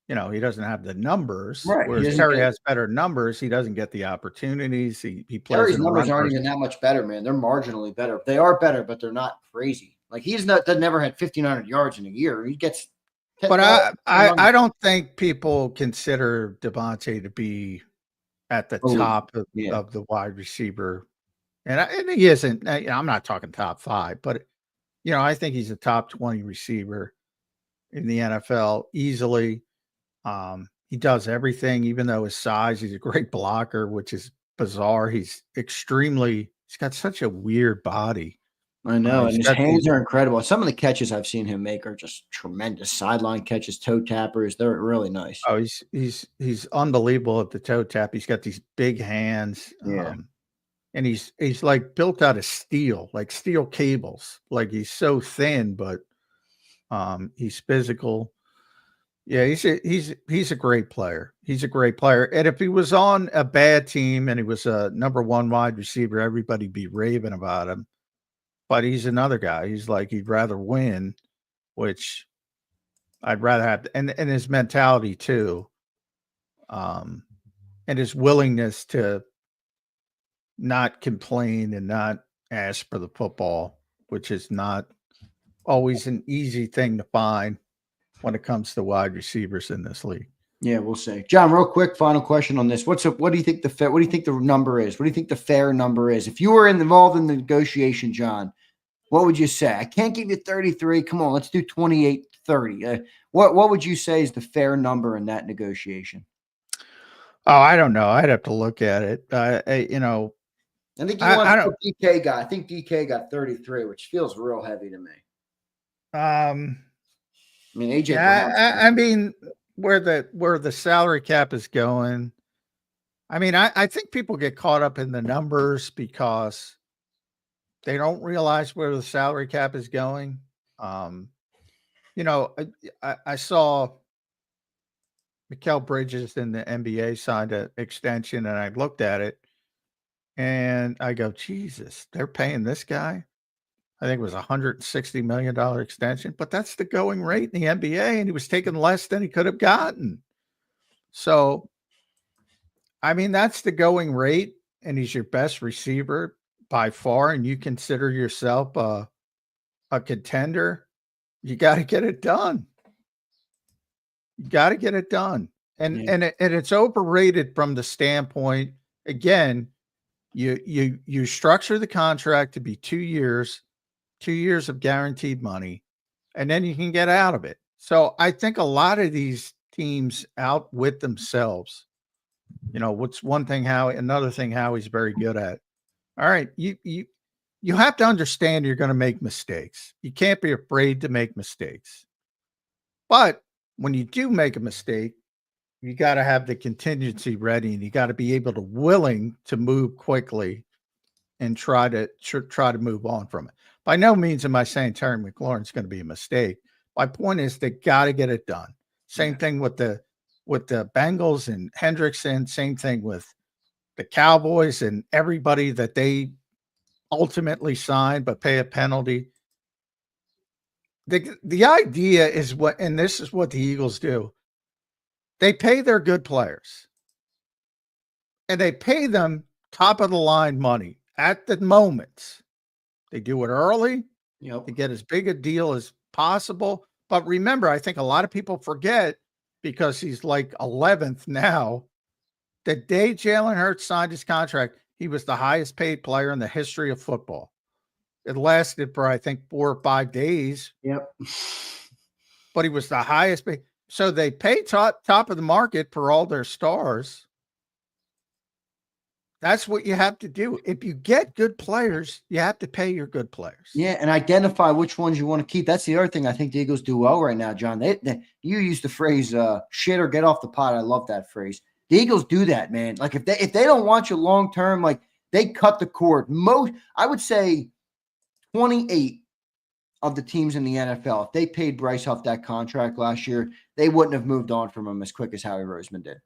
you know, he doesn't have the numbers. Right. Whereas Terry has better numbers. He doesn't get the opportunities. He plays. Terry's numbers aren't even that much better, man. They're marginally better. They are better, but they're not crazy. Like he's never had 1,500 yards in a year. He gets. But I don't think people consider Devontae to be at the top of the wide receiver, and he isn't. I'm not talking top 5, but you know I think he's a top 20 receiver in the NFL easily. He does everything, even though his size. He's a great blocker, which is bizarre. He's got such a weird body. I know, and his hands are incredible. Some of the catches I've seen him make are just tremendous. Sideline catches, toe tappers, they're really nice. Oh, he's unbelievable at the toe tap. He's got these big hands. And he's like built out of steel, like steel cables. Like he's so thin, but he's physical. Yeah, he's a great player. He's a great player. And if he was on a bad team and he was a number 1 wide receiver, everybody'd be raving about him. But he's another guy. He's like, he'd rather win, which I'd rather have. And his mentality too. And his willingness to not complain and not ask for the football, which is not always an easy thing to find when it comes to wide receivers in this league. Yeah, we'll see. John, real quick, final question on this. What do you think what do you think the number is? What do you think the fair number is? If you were involved in the negotiation, John, what would you say? I can't give you 33. Come on, let's do 28-30. What would you say is the fair number in that negotiation? Oh, I don't know. I'd have to look at it. I think you want DK guy. I think DK got 33, which feels real heavy to me. I mean, AJ. Yeah, I mean, where the salary cap is going. I mean, I think people get caught up in the numbers because they don't realize where the salary cap is going. You know, I saw Mikal Bridges in the NBA signed an extension, and I looked at it, and I go, Jesus, they're paying this guy. I think it was $160 million extension, but that's the going rate in the NBA, and he was taking less than he could have gotten. So, I mean, that's the going rate, and he's your best receiver by far, and you consider yourself a contender. You got to get it done. You got to get it done. And Yeah. and it's overrated from the standpoint, again, you structure the contract to be 2 years, 2 years of guaranteed money, and then you can get out of it. So I think a lot of these teams outwit themselves. What's one thing another thing Howie's very good at. All right, you have to understand you're going to make mistakes. You can't be afraid to make mistakes. But when you do make a mistake, you got to have the contingency ready, and you got to be willing to move quickly and try to move on from it. By no means am I saying Terry McLaurin's going to be a mistake. My point is they got to get it done. Same thing with the Bengals and Hendrickson. Same thing with the Cowboys and everybody that they ultimately sign but pay a penalty. The idea is and this is what the Eagles do. They pay their good players, and they pay them top of the line money at the moment. They do it early. To get as big a deal as possible. But remember, I think a lot of people forget, because he's like 11th now, the day Jalen Hurts signed his contract, he was the highest paid player in the history of football. It lasted for, I think, 4 or 5 days. Yep. But he was the highest paid. So they pay top of the market for all their stars. That's what you have to do. If you get good players, you have to pay your good players. Yeah, and identify which ones you want to keep. That's the other thing I think the Eagles do well right now, John. You use the phrase shit or get off the pot. I love that phrase. The Eagles do that, man. Like if they don't want you long term, like they cut the cord. I would say 28 of the teams in the NFL, if they paid Bryce Huff that contract last year, they wouldn't have moved on from him as quick as Howie Roseman did.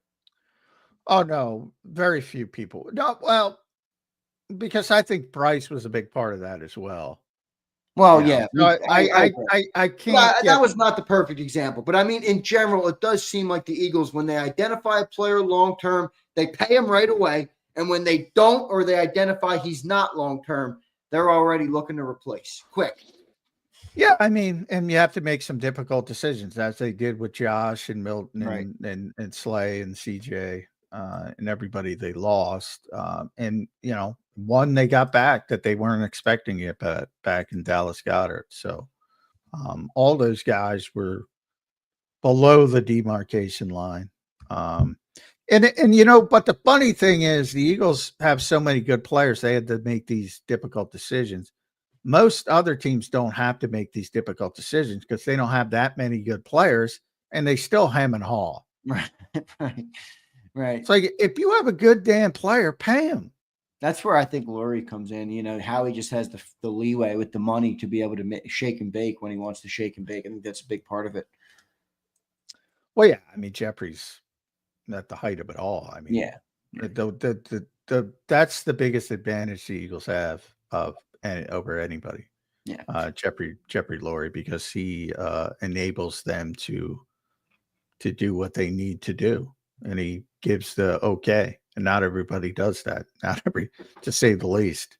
Oh, no, very few people. No, well, because I think Bryce was a big part of that as well. Well, yeah. No, I can't. Well, that was not the perfect example. But, I mean, in general, it does seem like the Eagles, when they identify a player long-term, they pay him right away. And when they don't, or they identify he's not long-term, they're already looking to replace quick. Yeah, I mean, and you have to make some difficult decisions, as they did with Josh and Milton and Slay and CJ and everybody they lost. And, one they got back that they weren't expecting it back in Dallas Goedert. So all those guys were below the demarcation line. But the funny thing is the Eagles have so many good players, they had to make these difficult decisions. Most other teams don't have to make these difficult decisions because they don't have that many good players, and they still hem and haw. Right. It's like, if you have a good damn player, pay him. That's where I think Lurie comes in. Howie just has the leeway with the money to be able to shake and bake when he wants to shake and bake. I think that's a big part of it. Well, yeah. I mean, Jeffrey's at the height of it all. I mean, yeah. That's the biggest advantage the Eagles have over anybody. Yeah. Jeffrey Lurie, because he enables them to do what they need to do, and he gives the okay. And not everybody does that. To say the least.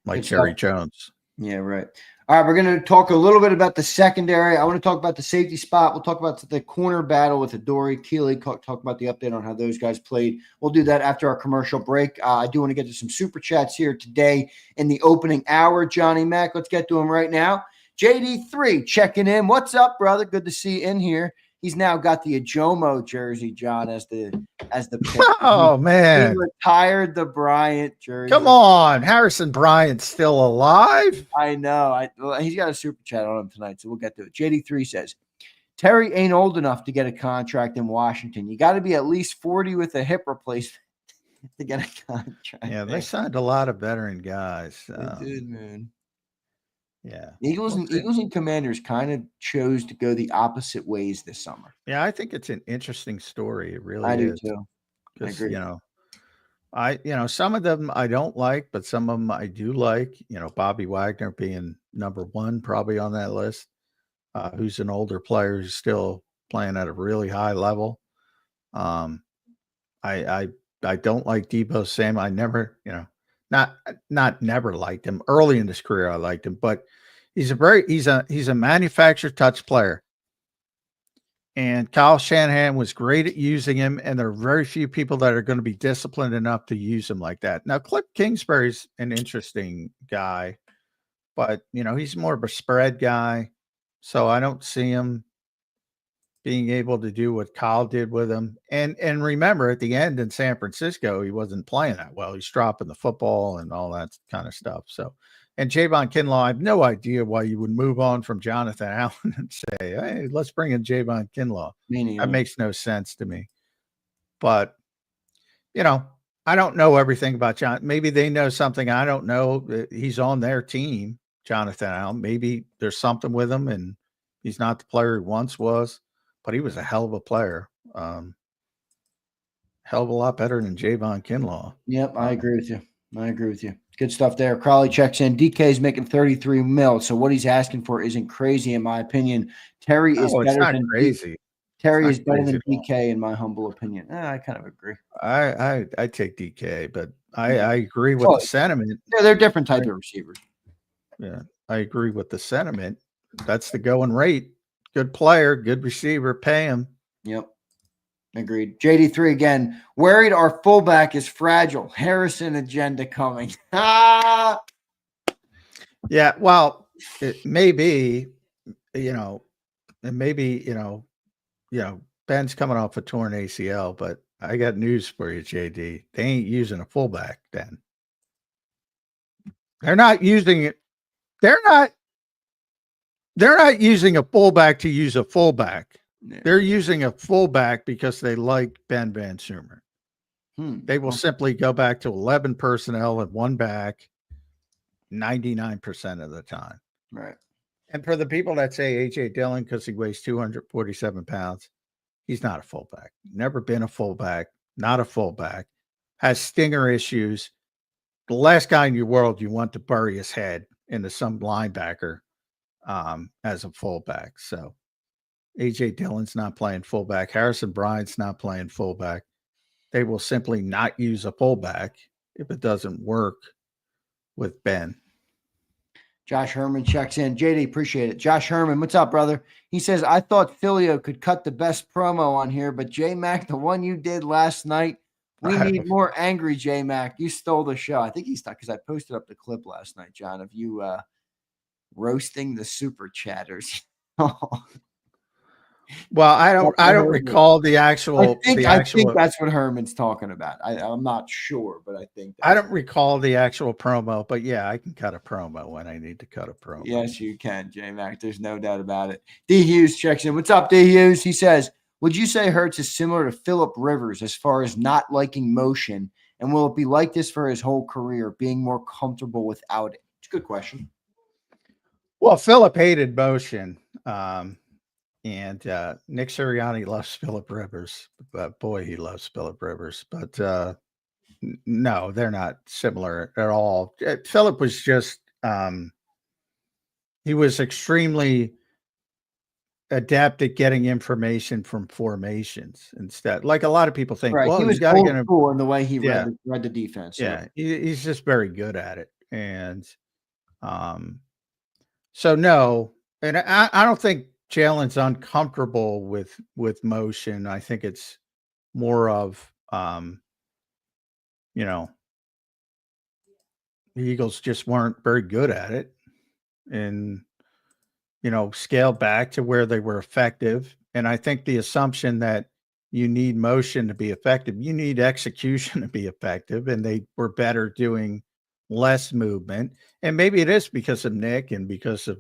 Like Jerry Jones. Yeah, right. All right, we're going to talk a little bit about the secondary. I want to talk about the safety spot. We'll talk about the corner battle with Adoree Keeley, talk about the update on how those guys played. We'll do that after our commercial break. I do want to get to some super chats here today in the opening hour. Johnny Mac, let's get to him right now. JD3 checking in. What's up, brother? Good to see you in here. He's now got the Ajomo jersey, John, as the pick. Oh, man. He retired the Bryant jersey. Come on. Harrison Bryant's still alive? I know. He's got a super chat on him tonight, so we'll get to it. JD3 says, Terry ain't old enough to get a contract in Washington. You got to be at least 40 with a hip replacement to get a contract. Yeah, they signed a lot of veteran guys. They did, man. Yeah. Eagles and Commanders kind of chose to go the opposite ways this summer. Yeah, I think it's an interesting story. It really is. I do too. I agree. Some of them I don't like, but some of them I do like. Bobby Wagner being number one, probably on that list, who's an older player who's still playing at a really high level. I don't like Deebo Samuel. I never, not never liked him. Early in his career, I liked him, but he's a manufactured touch player. And Kyle Shanahan was great at using him, and there are very few people that are going to be disciplined enough to use him like that. Now, Cliff Kingsbury's an interesting guy, but, he's more of a spread guy, so I don't see him being able to do what Kyle did with him. And remember, at the end in San Francisco, he wasn't playing that well. He's dropping the football and all that kind of stuff. So, and Javon Kinlaw, I have no idea why you would move on from Jonathan Allen and say, hey, let's bring in Javon Kinlaw. That makes no sense to me. But, I don't know everything about John. Maybe they know something I don't know. He's on their team, Jonathan Allen. Maybe there's something with him and he's not the player he once was. But he was a hell of a player. Hell of a lot better than Javon Kinlaw. Yep, I agree with you. Good stuff there. Crowley checks in. DK is making 33 mil, so what he's asking for isn't crazy, in my opinion. Terry is better than crazy. Terry is better than DK, in my humble opinion. I kind of agree. I take DK, but I agree with the sentiment. Yeah, they're different type of receivers. Yeah, I agree with the sentiment. That's the going rate. Good player, good receiver, pay him. Yep. Agreed. JD3 again. Worried our fullback is fragile. Harrison agenda coming. Yeah, well, it may be, it may be, Ben's coming off a torn ACL, but I got news for you, JD. They ain't using a fullback then. They're not using it. They're not using a fullback to use a fullback. Yeah. They're using a fullback because they like Ben Van Sumer. They will simply go back to 11 personnel and one back 99% of the time. Right. And for the people that say A.J. Dillon, because he weighs 247 pounds, he's not a fullback. Never been a fullback. Not a fullback. Has stinger issues. The last guy in your world you want to bury his head into some linebacker as a fullback. So A.J. Dillon's not playing fullback. Harrison Bryant's not playing fullback. They will simply not use a fullback if it doesn't work with Ben. Josh Herman checks in. JD, appreciate it. Josh Herman, what's up, brother? He says, I thought Filio could cut the best promo on here, but J-Mac, the one you did last night, we need more angry J-Mac. You stole the show. I think he's stuck because I posted up the clip last night, John, of you roasting the super chatters. Well, I don't recall the actual. I think that's what Herman's talking about. I'm not sure, but I think I don't recall the actual promo. But yeah, I can cut a promo when I need to cut a promo. Yes, you can, J-Mac. There's no doubt about it. D Hughes checks in. What's up, D Hughes? He says, "Would you say Hurts is similar to Phillip Rivers as far as not liking motion, and will it be like this for his whole career, being more comfortable without it?" It's a good question. Well, Phillip hated motion. And Nick Sirianni loves Phillip Rivers, but boy, he loves Phillip Rivers. But no, they're not similar at all. Phillip was just he was extremely adept at getting information from formations instead. Like a lot of people think, right. Well, he was got to get him in the way he read the defense. Yeah, he's just very good at it, and so no, and I don't think Jalen's uncomfortable with motion. I think it's more of, the Eagles just weren't very good at it and, scaled back to where they were effective. And I think the assumption that you need motion to be effective, you need execution to be effective. And they were better doing less movement. And maybe it is because of Nick and because of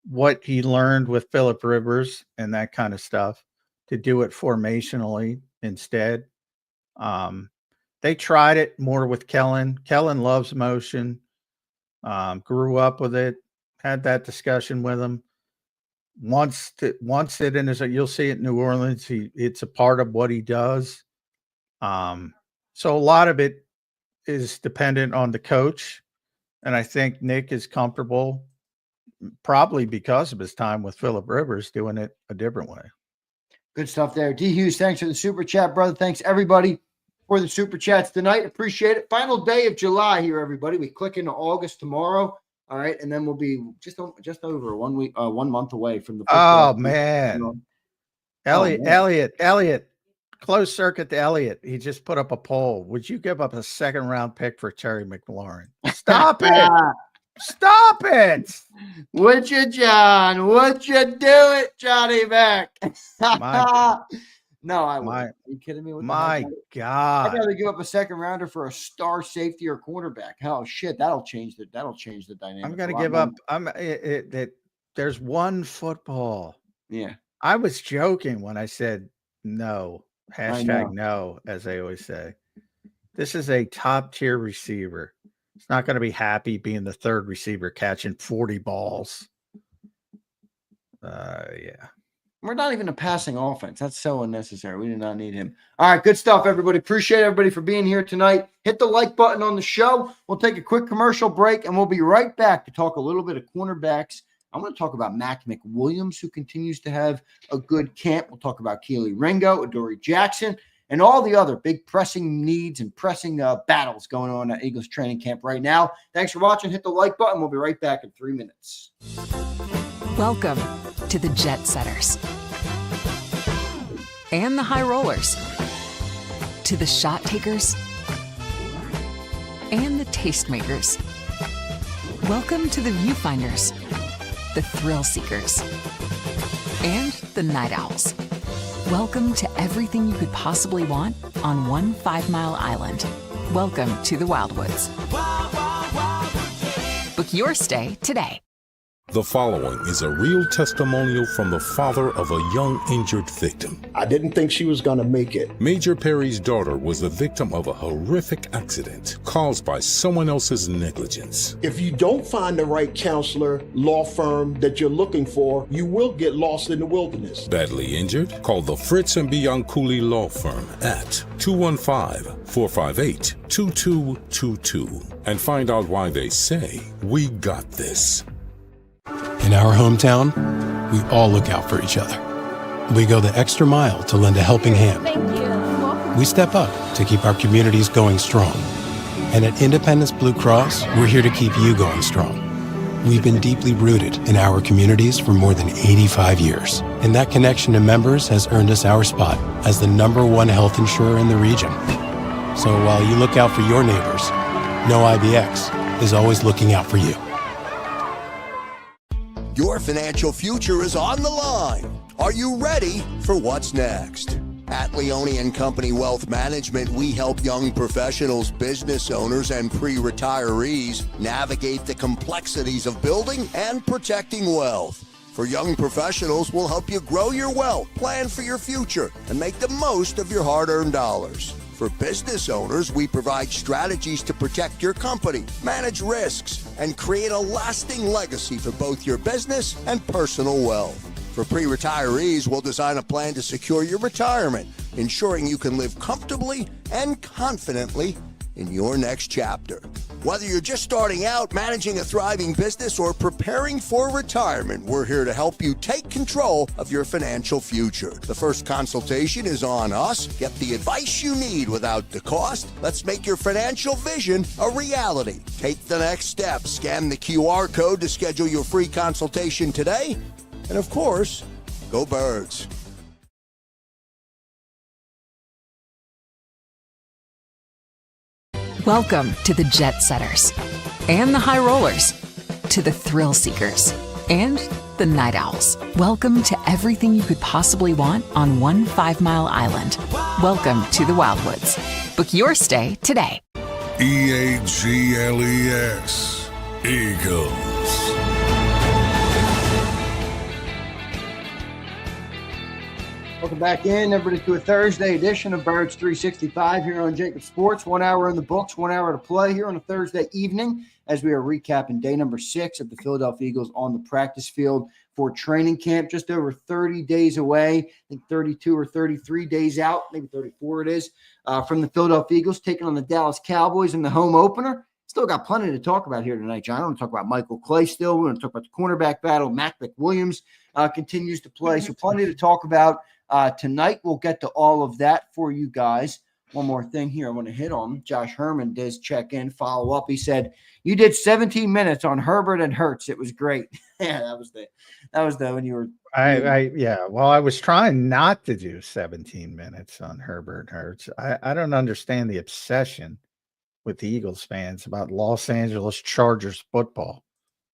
what he learned with Phillip Rivers and that kind of stuff to do it formationally instead. They tried it more with Kellen. Kellen loves motion, grew up with it, had that discussion with him. Once it in his, you'll see it in New Orleans. It's a part of what he does. So a lot of it is dependent on the coach. And I think Nick is comfortable probably because of his time with Phillip Rivers doing it a different way. Good stuff there. D Hughes, thanks for the super chat, brother. Thanks everybody for the super chats tonight. Appreciate it. Final day of July here, everybody. We click into August tomorrow. All right. And then we'll be just over 1 week, 1 month away from the football season. Man. Elliot, close circuit to Elliot. He just put up a poll. Would you give up a second-round pick for Terry McLaurin? Stop it. Stop it. Would you, John? Would you do it, Johnny Mac? No, I wouldn't. Are you kidding me? My God. I'd rather give up a second rounder for a star safety or quarterback. Oh shit, that'll change the dynamic. I'm gonna give up. There's one football. Yeah. I was joking when I said no. Hashtag no, as I always say. This is a top-tier receiver. It's not going to be happy being the third receiver catching 40 balls. Yeah. We're not even a passing offense. That's so unnecessary. We do not need him. All right, good stuff, everybody. Appreciate everybody for being here tonight. Hit the like button on the show. We'll take a quick commercial break, and we'll be right back to talk a little bit of cornerbacks. I'm going to talk about Mac McWilliams, who continues to have a good camp. We'll talk about Keely Ringo, Adoree Jackson, and all the other big pressing needs and pressing battles going on at Eagles training camp right now. Thanks for watching. Hit the like button. We'll be right back in 3 minutes. Welcome to the Jet Setters and the High Rollers, to the Shot Takers and the Tastemakers. Welcome to the Viewfinders, the Thrill Seekers, and the Night Owls. Welcome to everything you could possibly want on one 5-mile island. Welcome to the Wildwoods. Book your stay today. The following is a real testimonial from the father of a young injured victim. I didn't think she was going to make it. Major Perry's daughter was the victim of a horrific accident caused by someone else's negligence. If you don't find the right counselor, law firm that you're looking for, you will get lost in the wilderness. Badly injured? Call the Fritz and Bianculli Law Firm at 215-458-2222 and find out why they say, "We got this." In our hometown, we all look out for each other. We go the extra mile to lend a helping hand. We step up to keep our communities going strong. And at Independence Blue Cross, we're here to keep you going strong. We've been deeply rooted in our communities for more than 85 years. And that connection to members has earned us our spot as the #1 health insurer in the region. So while you look out for your neighbors, know IBX is always looking out for you. Your financial future is on the line. Are you ready for what's next? At Leone & Company Wealth Management, we help young professionals, business owners, and pre-retirees navigate the complexities of building and protecting wealth. For young professionals, we'll help you grow your wealth, plan for your future, and make the most of your hard-earned dollars. For business owners, we provide strategies to protect your company, manage risks, and create a lasting legacy for both your business and personal wealth. For pre-retirees, we'll design a plan to secure your retirement, ensuring you can live comfortably and confidently in your next chapter. Whether you're just starting out, managing a thriving business, or preparing for retirement, we're here to help you take control of your financial future. The first consultation is on us. Get the advice you need without the cost. Let's make your financial vision a reality. Take the next step. Scan the QR code to schedule your free consultation today. And of course, go Birds. Welcome to the Jet Setters and the High Rollers, to the Thrill Seekers and the Night Owls. Welcome to everything you could possibly want on one 5-mile island. Welcome to the Wildwoods. Book your stay today. EAGLES, Eagles. Welcome back in, everybody, to a Thursday edition of Birds 365 here on JAKIB Sports. 1 hour in the books, 1 hour to play here on a Thursday evening as we are recapping day number 6 of the Philadelphia Eagles on the practice field for training camp. Just over 30 days away, I think 32 or 33 days out, maybe 34 it is, from the Philadelphia Eagles taking on the Dallas Cowboys in the home opener. Still got plenty to talk about here tonight, John. I want to talk about Michael Clay still. We're going to talk about the cornerback battle. Mac McWilliams continues to play, so plenty to talk about. Tonight, we'll get to all of that for you guys. one more thing here I want to hit on. Josh Herman does check in, follow up. He said, "You did 17 minutes on Herbert and Hurts. It was great." Yeah, that was the when you were. Yeah. Well, I was trying not to do 17 minutes on Herbert Hurts. I don't understand the obsession with the Eagles fans about Los Angeles Chargers football.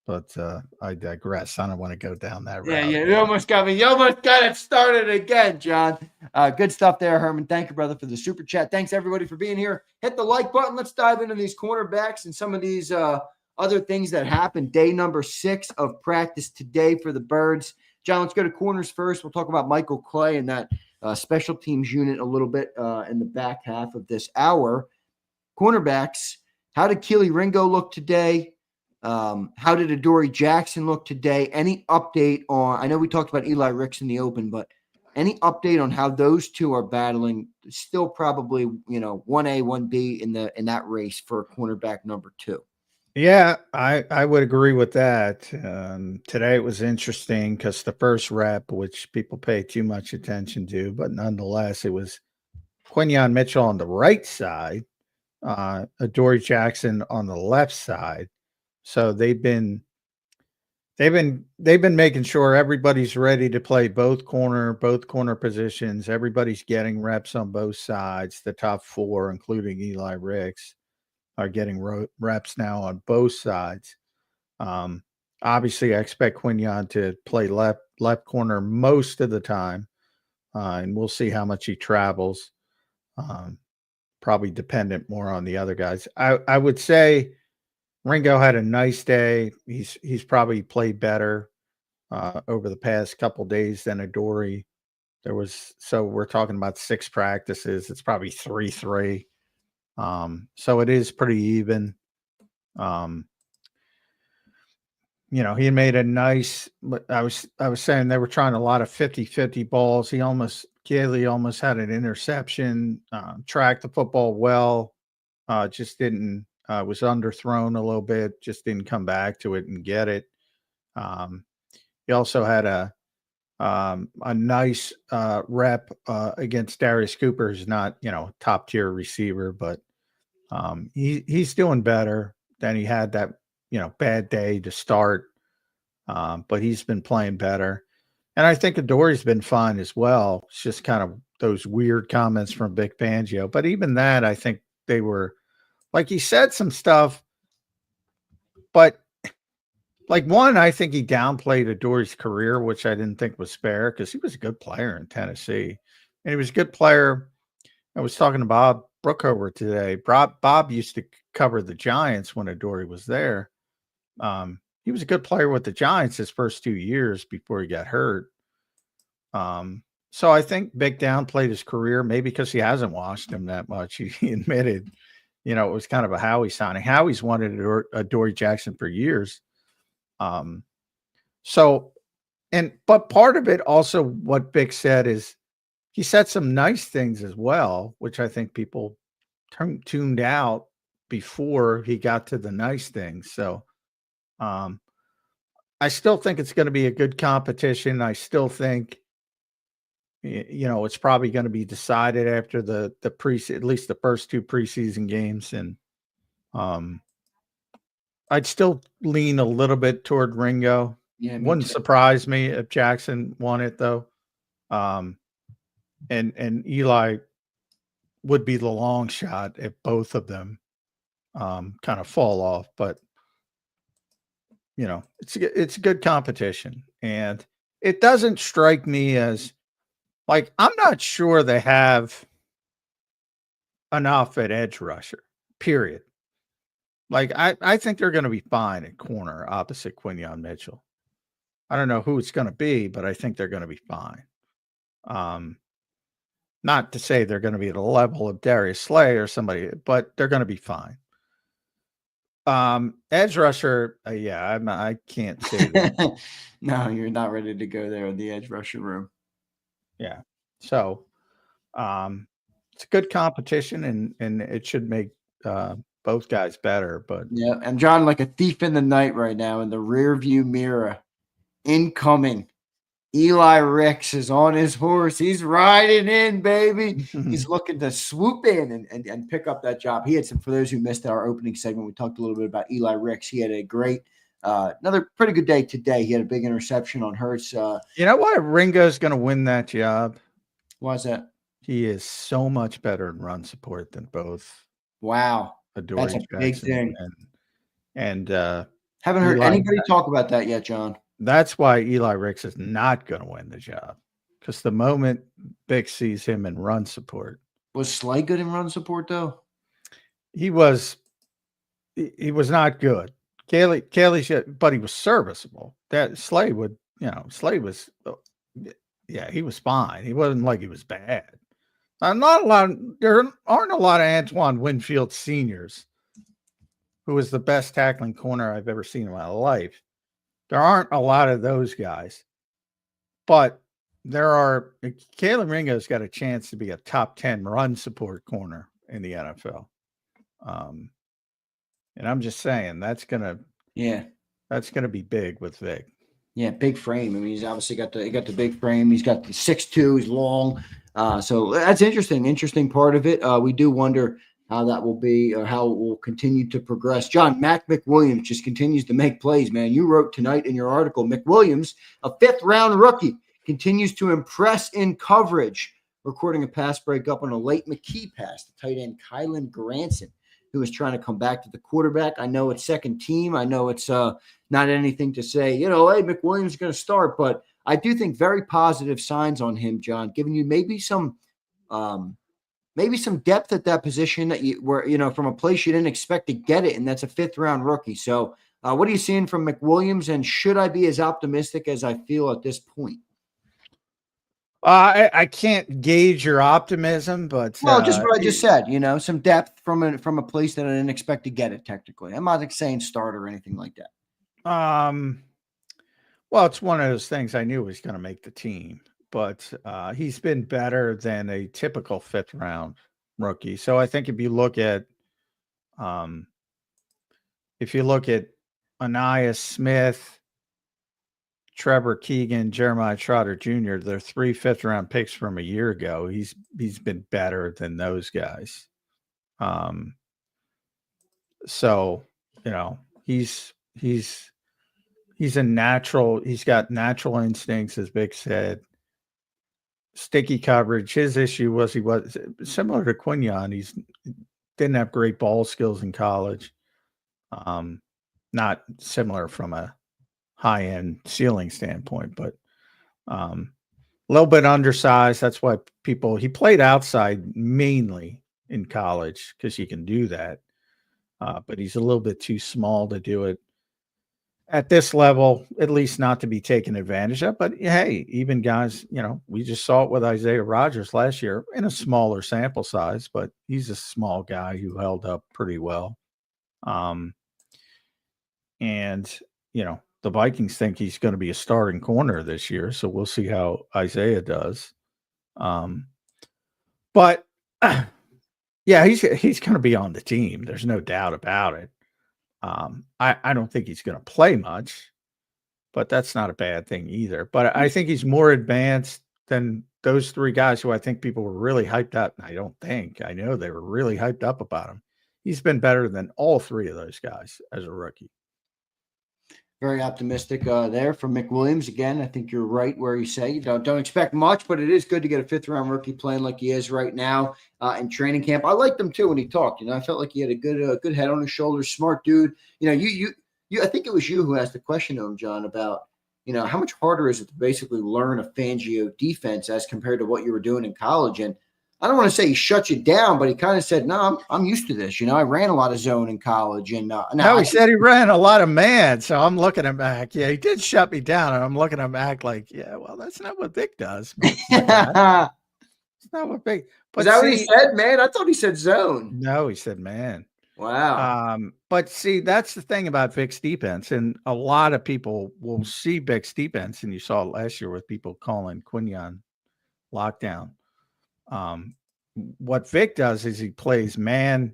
But I digress. I don't want to go down that route. Yeah, you almost got me. You almost got it started again, John. Good stuff there, Herman. Thank you, brother, for the super chat. Thanks, everybody, for being here. Hit the like button. Let's dive into these cornerbacks and some of these other things that happened. Day number 6 of practice today for the Birds. John, let's go to corners first. We'll talk about Michael Clay and that special teams unit a little bit in the back half of this hour. Cornerbacks, how did Keely Ringo look today? How did Adoree Jackson look today? Any update on, I know we talked about Eli Ricks in the open, but any update on how those two are battling? Still probably, 1A, 1B in that race for cornerback number 2. Yeah, I would agree with that. Today it was interesting because the first rep, which people pay too much attention to, but nonetheless, it was Quinyon Mitchell on the right side, Adoree Jackson on the left side. So they've been making sure everybody's ready to play both corner positions. Everybody's getting reps on both sides. The top 4, including Eli Ricks, are getting reps now on both sides. Obviously, I expect Quinyon to play left corner most of the time, and we'll see how much he travels. Probably dependent more on the other guys. I would say Ringo had a nice day. He's probably played better over the past couple days than Adoree. So we're talking about 6 practices. It's probably 3-3. So it is pretty even. He made a nice, I was saying they were trying a lot of 50-50 balls. Keely almost had an interception, tracked the football well, just didn't, was underthrown a little bit, just didn't come back to it and get it. He also had a nice rep against Darius Cooper, who's not, top tier receiver, but he's doing better than he had that, bad day to start. But he's been playing better. And I think Adoree's been fine as well. It's just kind of those weird comments from Vic Fangio. But even that, I think they were, like, he said some stuff, but like one, I think he downplayed Adoree's career, which I didn't think was fair because he was a good player in Tennessee. And he was a good player. I was talking to Bob Brookover today. Bob used to cover the Giants when Adoree was there. He was a good player with the Giants his first 2 years before he got hurt. So I think Vic downplayed his career, maybe because he hasn't watched him that much. He admitted, it was kind of a Howie signing. Howie's wanted Adoree Jackson for years. But part of it also, what Vic said is he said some nice things as well, which I think people tuned out before he got to the nice things. So I still think it's going to be a good competition. I still think, it's probably going to be decided after at least the first 2 preseason games. And I'd still lean a little bit toward Ringo. Yeah, wouldn't surprise me if Jackson won it though. And Eli would be the long shot if both of them kind of fall off, but it's a good competition, and it doesn't strike me as like, I'm not sure they have enough at edge rusher, period. Like, I think they're going to be fine at corner opposite Quinyon Mitchell. I don't know who it's going to be, but I think they're going to be fine. Not to say they're going to be at the level of Darius Slay or somebody, but they're going to be fine. Edge rusher, I can't say that. No, you're not ready to go there in the edge rusher room. Yeah. So it's a good competition, and it should make both guys better. But yeah, and John, like a thief in the night right now in the rear view mirror, incoming Eli Ricks is on his horse. He's riding in, baby. He's looking to swoop in and pick up that job. He had some, for those who missed our opening segment, we talked a little bit about Eli Ricks. He had a great, another pretty good day today. He had a big interception on Hurts. You know why Ringo's going to win that job? Why is that? He is so much better in run support than both. Wow. That's a big thing. And haven't heard anybody talk about that yet, John. That's why Eli Ricks is not going to win the job, because the moment Vic sees him in run support. Was Slay good in run support, though? He was not good. Caley, but he was serviceable. That Slay would, Slay was, he was fine. He wasn't like he was bad. There aren't a lot of Antoine Winfield seniors, who was the best tackling corner I've ever seen in my life. There aren't a lot of those guys, but there are. Caleb Ringo's got a chance to be a top 10 run support corner in the NFL. And I'm just saying that's gonna be big with Vic. Yeah, big frame. I mean, he's obviously got the big frame. He's got the 6'2". He's long. So that's interesting. Interesting part of it. We do wonder how that will be, or how it will continue to progress. John, Mac McWilliams just continues to make plays, man. You wrote tonight in your article, McWilliams, a 5th-round rookie, continues to impress in coverage, recording a pass breakup on a late McKee pass to tight end Kylan Granson, who is trying to come back to the quarterback. I know it's second team. I know it's not anything to say, hey, McWilliams is going to start, but I do think very positive signs on him, John, giving you maybe some depth at that position that from a place you didn't expect to get it, and that's a 5th-round rookie. So what are you seeing from McWilliams, and should I be as optimistic as I feel at this point? I can't gauge your optimism, but just what I just said, some depth from a place that I didn't expect to get it. Technically, I'm not saying start or anything like that. Well, it's one of those things I knew was going to make the team, but he's been better than a typical 5th-round rookie. So I think if you look at Anais Smith, Trevor Keegan, Jeremiah Trotter Jr., they're 3 5th-round picks from a year ago. He's been better than those guys. So he's a natural. He's got natural instincts, as Vic said. Sticky coverage. His issue was he was similar to Quinyon. He didn't have great ball skills in college. Not similar from a high-end ceiling standpoint, but a little bit undersized. That's why he played outside mainly in college, because you can do that. But he's a little bit too small to do it at this level, at least not to be taken advantage of. But hey, even guys, we just saw it with Isaiah Rodgers last year in a smaller sample size, but he's a small guy who held up pretty well. And the Vikings think he's going to be a starting corner this year, so we'll see how Isaiah does. But yeah, he's going to be on the team. There's no doubt about it. I don't think he's going to play much, but that's not a bad thing either. But I think he's more advanced than those 3 guys who I think people were really hyped up. I know they were really hyped up about him. He's been better than all 3 of those guys as a rookie. Very optimistic there from McWilliams. Again, I think you're right where you say you don't expect much, but it is good to get a 5th-round rookie playing like he is right now in training camp. I liked him too when he talked. I felt like he had a good head on his shoulders, smart dude. You I think it was you who asked the question to him, John, about how much harder is it to basically learn a Fangio defense as compared to what you were doing in college. And I don't want to say he shut you down, but he kind of said, no, I'm used to this. I ran a lot of zone in college. And he said he ran a lot of man. So I'm looking at him back. Yeah, he did shut me down. And I'm looking at him back like, yeah, well, that's not what Vic does. It's not what Vic. But is that what he said, man? I thought he said zone. No, he said man. Wow. But see, that's the thing about Vic's defense. And a lot of people will see Vic's defense. And you saw it last year with people calling Quinyon lockdown. What Vic does is he plays man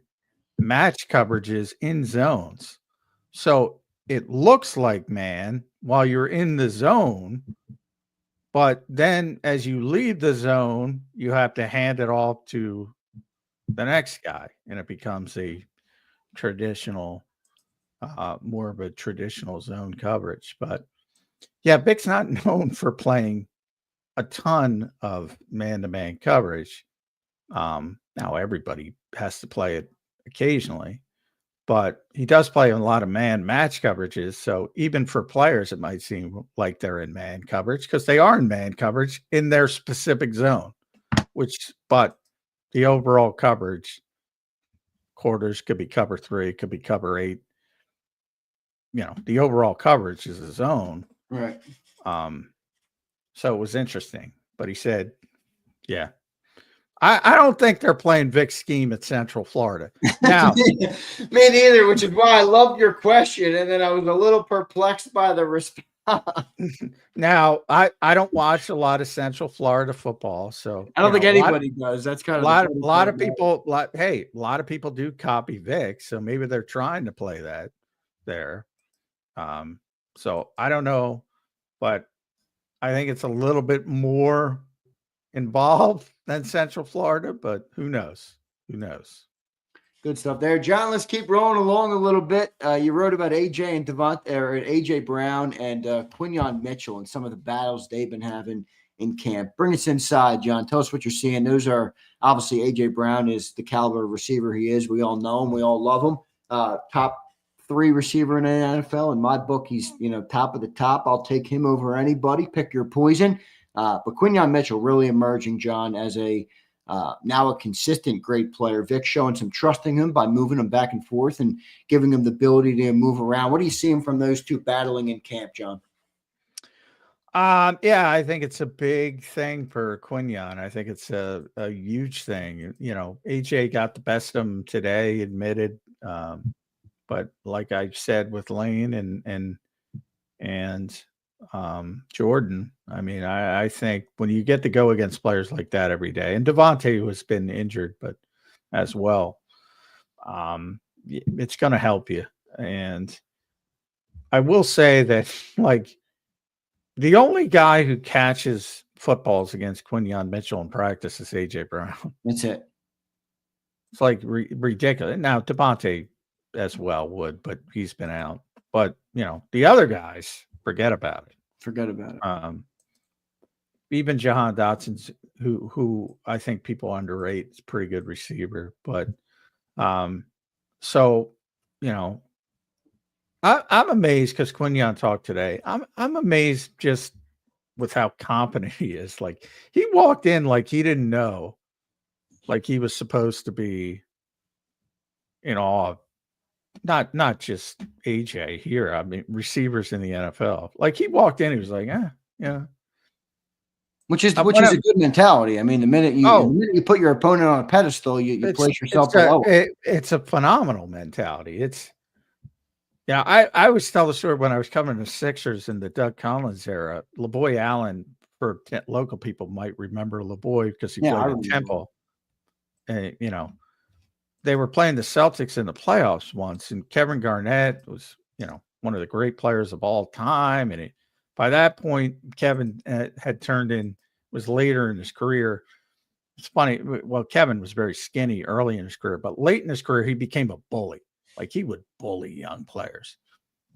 match coverages in zones. So it looks like man while you're in the zone, But then as you leave the zone, you have to hand it off to the next guy, and it becomes a traditional, more of a traditional zone coverage. But yeah, Vic's not known for playing a ton of man-to-man coverage. Now everybody has to play it occasionally, but he does play a lot of man match coverages. So even for players, it might seem like they're in man coverage because they are in man coverage in their specific zone, but the overall coverage, quarters could be cover 3, could be cover 8. The overall coverage is a zone. Right. So it was interesting, but he said, yeah, I don't think they're playing Vic's scheme at Central Florida. Now, me neither, which is why I loved your question. And then I was a little perplexed by the response. Now, I don't watch a lot of Central Florida football, so I don't think anybody does. That's kind of a lot of people. A lot of people do copy Vic, so maybe they're trying to play that there. So I don't know, but I think it's a little bit more involved than Central Florida, but who knows? Who knows? Good stuff there, John. Let's keep rolling along a little bit. You wrote about AJ and AJ Brown and Quinyon Mitchell and some of the battles they've been having in camp. Bring us inside, John. Tell us what you're seeing. Those are obviously AJ Brown is the caliber receiver he is. We all know him. We all love him. Top 3 receiver in the NFL. In my book, he's top of the top. I'll take him over anybody. Pick your poison. But Quinyon Mitchell really emerging, John, as now a consistent great player. Vic showing some trust in him by moving him back and forth and giving him the ability to move around. What do you see him from those two battling in camp, John? Yeah, I think it's a big thing for Quinyon. I think it's a huge thing. AJ got the best of him today, admitted. But like I said with Lane and Jordan, I mean, I think when you get to go against players like that every day, and Devontae, who has been injured, but as well, it's going to help you. And I will say that, like, the only guy who catches footballs against Quinyon Mitchell in practice is AJ Brown. That's it. It's like ridiculous. Now, Devontae as well would, but he's been out. But, the other guys, forget about it. Forget about it. Even Jahan Dotson's, who I think people underrate, is a pretty good receiver. But so I'm amazed because Quinyon talked today. I'm amazed just with how competent he is. Like, he walked in like he didn't know, like he was supposed to be in awe of not just AJ here. I mean, receivers in the NFL. Like, he walked in, he was like, yeah. Which is a good mentality. I mean, the minute you put your opponent on a pedestal, you place yourself below. It's a phenomenal mentality. I always tell the story when I was covering the Sixers in the Doug Collins era. LaBoy Allen, for local people, might remember LaBoy because he played at Temple. And, they were playing the Celtics in the playoffs once, and Kevin Garnett was, one of the great players of all time. And by that point, Kevin was later in his career. It's funny. Well, Kevin was very skinny early in his career, but late in his career, he became a bully. Like, he would bully young players.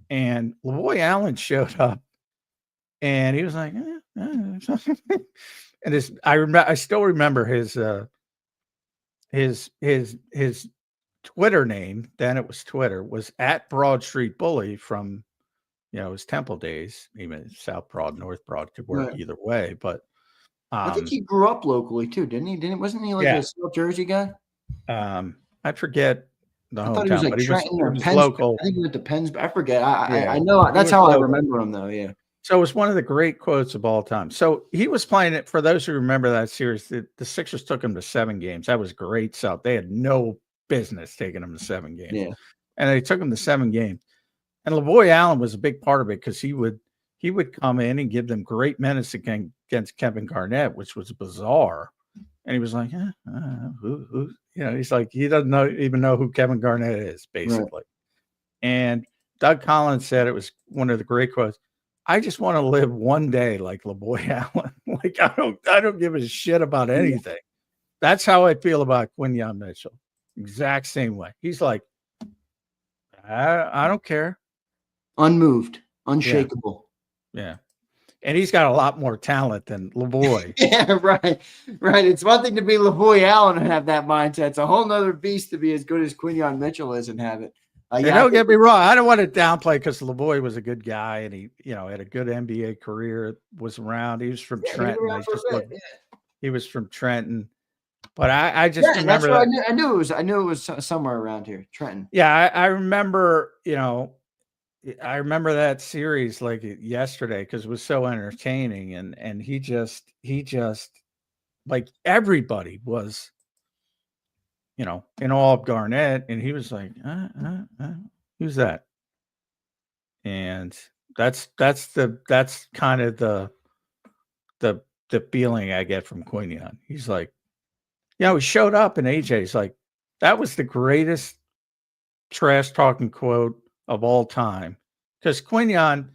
And LaBoy Allen showed up, and he was like, and I still remember his Twitter name, then it was Twitter, was at Broad Street Bully from, his Temple days. Even South Broad, North Broad could work either way. But I think he grew up locally too, didn't he? Wasn't he like a South Jersey guy? I forget the hometown, I thought he was like Trenton or Penn. Local. I think he went to Penn. I forget. I know that's how I remember him though. Yeah. So it was one of the great quotes of all time. So he was playing it. For those who remember that series, the Sixers took him to 7 games. That was great stuff. They had no business taking him to 7 games. Yeah. And they took him to 7 games. And LaBoy Allen was a big part of it because he would come in and give them great minutes against Kevin Garnett, which was bizarre. And he was like, who? He's like, he doesn't even know who Kevin Garnett is, basically. Right. And Doug Collins said it was one of the great quotes. I just want to live one day like LaBoy Allen. Like I don't give a shit about anything. That's how I feel about Quinyon Mitchell. Exact same way. He's like, I don't care. Unmoved, unshakable. Yeah. And he's got a lot more talent than LaBoy. Yeah, right. It's one thing to be LaBoy Allen and have that mindset. It's a whole nother beast to be as good as Quinyon Mitchell is and have it. Don't get me wrong. I don't want to downplay because LaBoy was a good guy and he, had a good NBA career, was around. He was from Trenton. He was from Trenton. But I just remember that's what I knew it was somewhere around here, Trenton. Yeah, I remember, I remember that series like yesterday because it was so entertaining, and he just like everybody was, in awe of Garnett, and he was like, who's that? And that's kind of the feeling I get from Quinyon. He's like, he showed up, and AJ's like, that was the greatest trash talking quote of all time. Because Quinyon,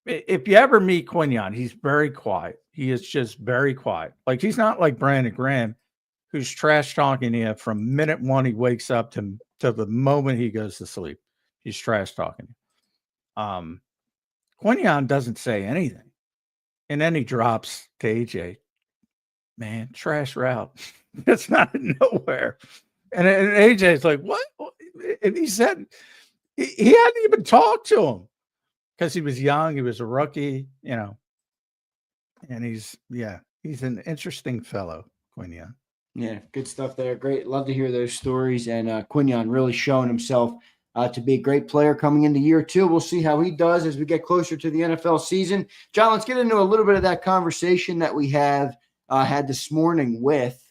if you ever meet Quinyon, he's very quiet. He is just very quiet. Like, he's not like Brandon Graham, who's trash talking you from minute one he wakes up to the moment he goes to sleep. He's trash talking. Quinyon doesn't say anything. And then he drops to AJ, man, trash route. It's not nowhere. And AJ's like, what? And he said he hadn't even talked to him because he was young. He was a rookie, and he's an interesting fellow, Quinyon. Yeah, good stuff there. Great. Love to hear those stories. And Quinyon really showing himself to be a great player coming into year 2. We'll see how he does as we get closer to the NFL season. John, let's get into a little bit of that conversation that we had this morning with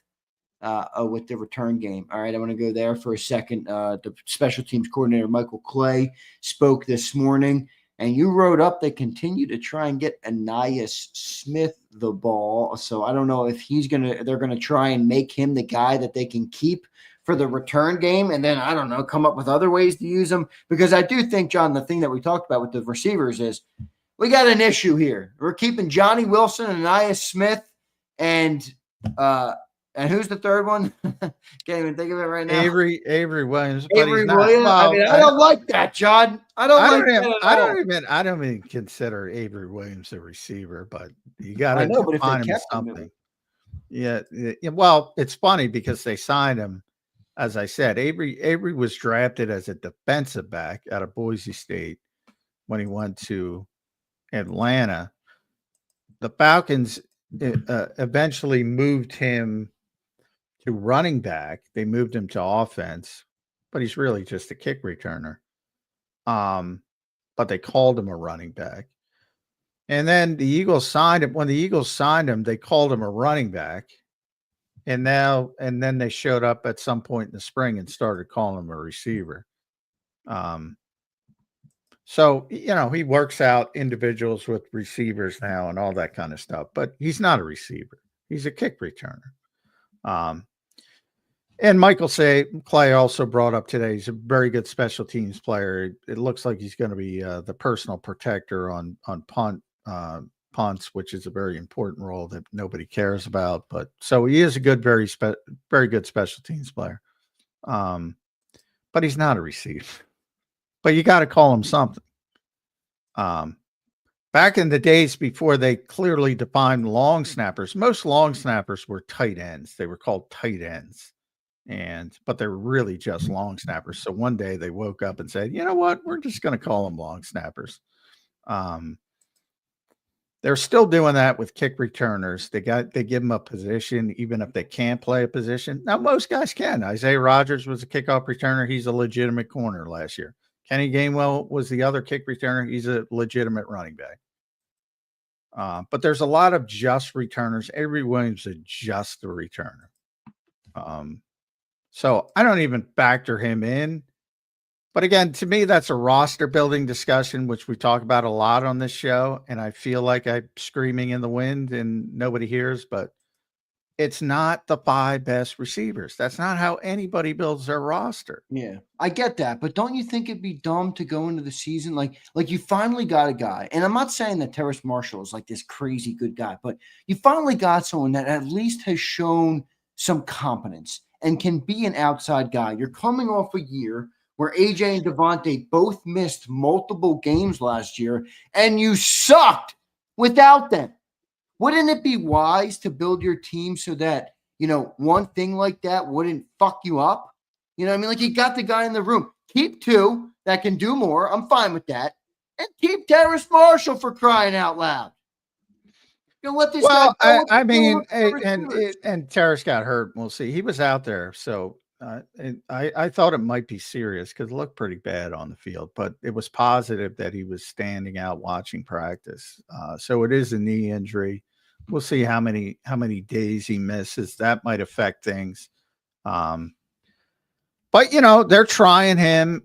the return game. All right, I want to go there for a second. The special teams coordinator, Michael Clay, spoke this morning, and you wrote up they continue to try and get Ainias Smith the ball. So I don't know if they're going to try and make him the guy that they can keep for the return game, and then, I don't know, come up with other ways to use them. Because I do think, John, the thing that we talked about with the receivers is we got an issue here. We're keeping Johnny Wilson and Ainias Smith, and who's the third one? Can't even think of it right now. Avery Williams. Avery Williams. I don't like that, John. I don't even consider Avery Williams a receiver, but you got to find him something. Yeah. Well, it's funny because they signed him. As I said, Avery was drafted as a defensive back out of Boise State when he went to Atlanta. The Falcons eventually moved him to running back. They moved him to offense, but he's really just a kick returner. But they called him a running back. And then the Eagles signed him. When the Eagles signed him, they called him a running back. And then they showed up at some point in the spring and started calling him a receiver. So, he works out individuals with receivers now and all that kind of stuff, but he's not a receiver. He's a kick returner. And Michael Clay also brought up today, he's a very good special teams player. It looks like he's going to be the personal protector on punts, which is a very important role that nobody cares about. But so he is a good, very good special teams player. But he's not a receiver. But you got to call him something. Back in the days before they clearly defined long snappers, most long snappers were tight ends. They were called tight ends. But they're really just long snappers. So one day they woke up and said, you know what? We're just going to call them long snappers. They're still doing that with kick returners. They give them a position, even if they can't play a position. Now, most guys can. Isaiah Rodgers was a kickoff returner. He's a legitimate corner last year. Kenny Gainwell was the other kick returner. He's a legitimate running back. But there's a lot of just returners. Avery Williams is just a returner. So I don't even factor him in. But again, to me, that's a roster building discussion, which we talk about a lot on this show. And I feel like I'm screaming in the wind and nobody hears. But it's not the 5 best receivers. That's not how anybody builds their roster. Yeah, I get that, but don't you think it'd be dumb to go into the season like you finally got a guy, and I'm not saying that Terrace Marshall is like this crazy good guy, but you finally got someone that at least has shown some competence and can be an outside guy. You're coming off a year where AJ and Devontae both missed multiple games last year, and you sucked without them. Wouldn't it be wise to build your team so that, one thing like that wouldn't fuck you up? You know what I mean? Like, you got the guy in the room. Keep 2 that can do more. I'm fine with that. And keep Terrace Marshall, for crying out loud. You'll let this guy go. I mean, and Terrace got hurt. We'll see. He was out there. So I thought it might be serious because it looked pretty bad on the field, but it was positive that he was standing out watching practice. So it is a knee injury. We'll see how many days he misses. That might affect things. But they're trying him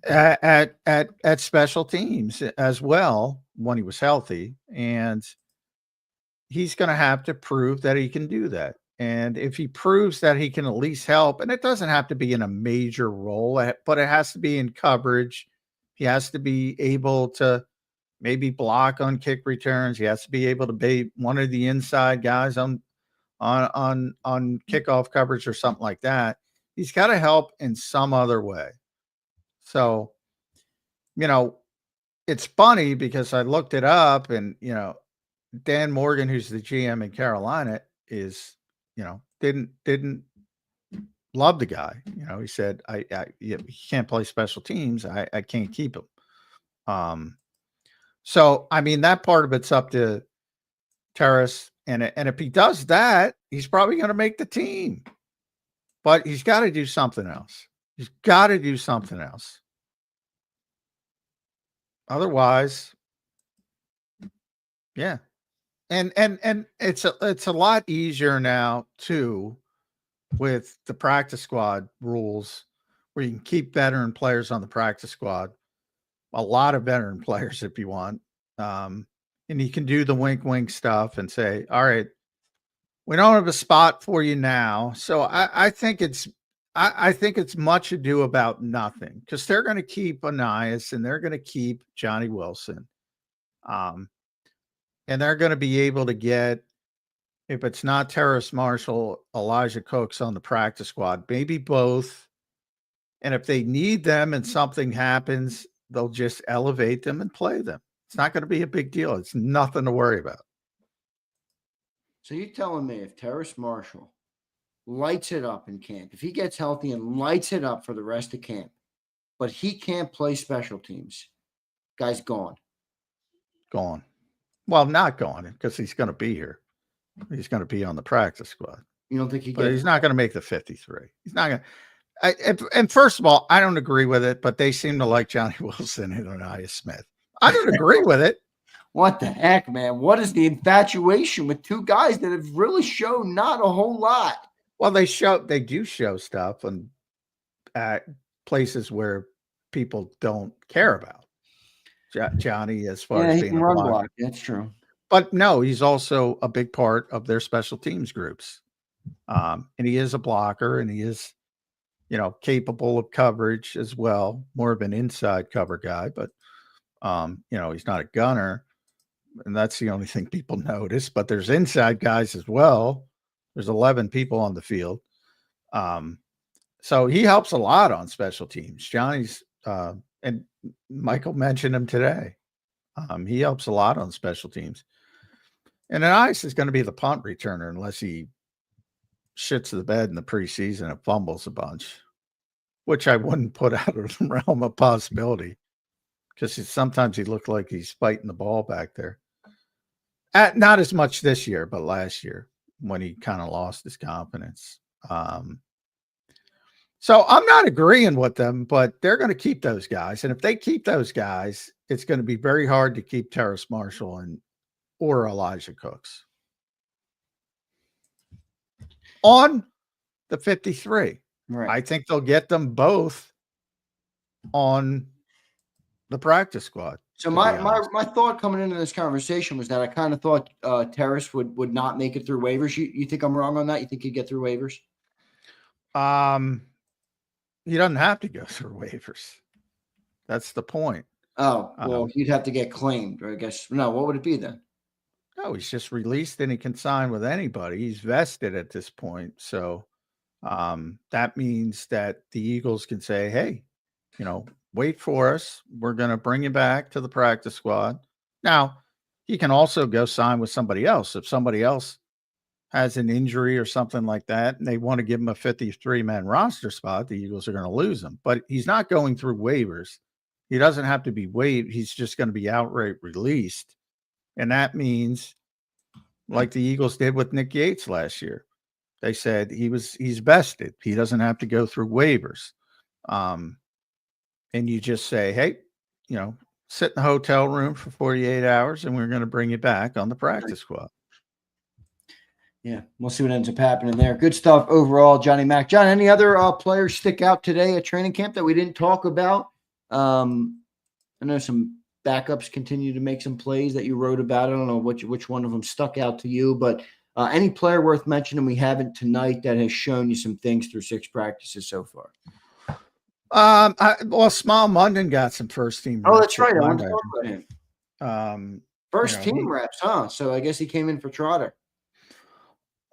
at special teams as well when he was healthy, and he's going to have to prove that he can do that. And if he proves that he can at least help, and it doesn't have to be in a major role, but it has to be in coverage. He has to be able to maybe block on kick returns. He has to be able to be one of the inside guys on kickoff coverage or something like that. He's got to help in some other way. So, it's funny because I looked it up, and, Dan Morgan, who's the GM in Carolina, is, didn't love the guy. He said, he can't play special teams. I can't keep him. So, I mean, that part of it's up to Terrace. And if he does that, he's probably going to make the team. But he's got to do something else. He's got to do something else. Otherwise, yeah. And it's a lot easier now too with the practice squad rules where you can keep veteran players on the practice squad, a lot of veteran players if you want. And you can do the wink stuff and say, all right, we don't have a spot for you now. So I think it's much ado about nothing because they're going to keep Anias and they're going to keep Johnny Wilson. And they're going to be able to get, if it's not Terrace Marshall, Elijah Cooks on the practice squad, maybe both. And if they need them and something happens, they'll just elevate them and play them. It's not going to be a big deal. It's nothing to worry about. So you're telling me if Terrace Marshall lights it up in camp, if he gets healthy and lights it up for the rest of camp, but he can't play special teams, guy's gone. Gone. Well, not gone because he's going to be here. He's going to be on the practice squad. You don't think he's not going to make the 53. He's not going to. And first of all, I don't agree with it, but they seem to like Johnny Wilson and Anias Smith. I don't agree with it. What the heck, man? What is the infatuation with 2 guys that have really shown not a whole lot? Well, they do show stuff and at places where people don't care about. Johnny, as far as being a blocker. That's true. But no, he's also a big part of their special teams groups. And he is a blocker and he is, capable of coverage as well. More of an inside cover guy, but, he's not a gunner. And that's the only thing people notice. But there's inside guys as well. There's 11 people on the field. So he helps a lot on special teams. Johnny's, and Michael mentioned him today. He helps a lot on special teams. And Anias is going to be the punt returner unless he shits the bed in the preseason and fumbles a bunch, which I wouldn't put out of the realm of possibility because sometimes he looked like he's fighting the ball back there. Not as much this year, but last year when he kind of lost his confidence. So I'm not agreeing with them, but they're going to keep those guys. And if they keep those guys, it's going to be very hard to keep Terrace Marshall or Elijah Cooks on the 53. Right. I think they'll get them both on the practice squad. So my thought coming into this conversation was that I kind of thought Terrace would not make it through waivers. You think I'm wrong on that? You think he'd get through waivers? He doesn't have to go through waivers. That's the point. Oh, well, he'd have to get claimed, or I guess. No, what would it be then? No, he's just released and he can sign with anybody. He's vested at this point. So that means that the Eagles can say, hey, wait for us. We're going to bring you back to the practice squad. Now, he can also go sign with somebody else. If somebody else has an injury or something like that, and they want to give him a 53-man roster spot, the Eagles are going to lose him. But he's not going through waivers. He doesn't have to be waived. He's just going to be outright released. And that means, like the Eagles did with Nick Yates last year, they said he's vested. He doesn't have to go through waivers. And you just say, hey, sit in the hotel room for 48 hours and we're going to bring you back on the practice squad. Yeah, we'll see what ends up happening there. Good stuff overall, Johnny Mac. John, any other players stick out today at training camp that we didn't talk about? I know some backups continue to make some plays that you wrote about. I don't know which one of them stuck out to you, but any player worth mentioning we haven't tonight that has shown you some things through 6 practices so far? Small Munden got some first team. Oh, that's right. I want to talk about him. First team reps, huh? So I guess he came in for Trotter.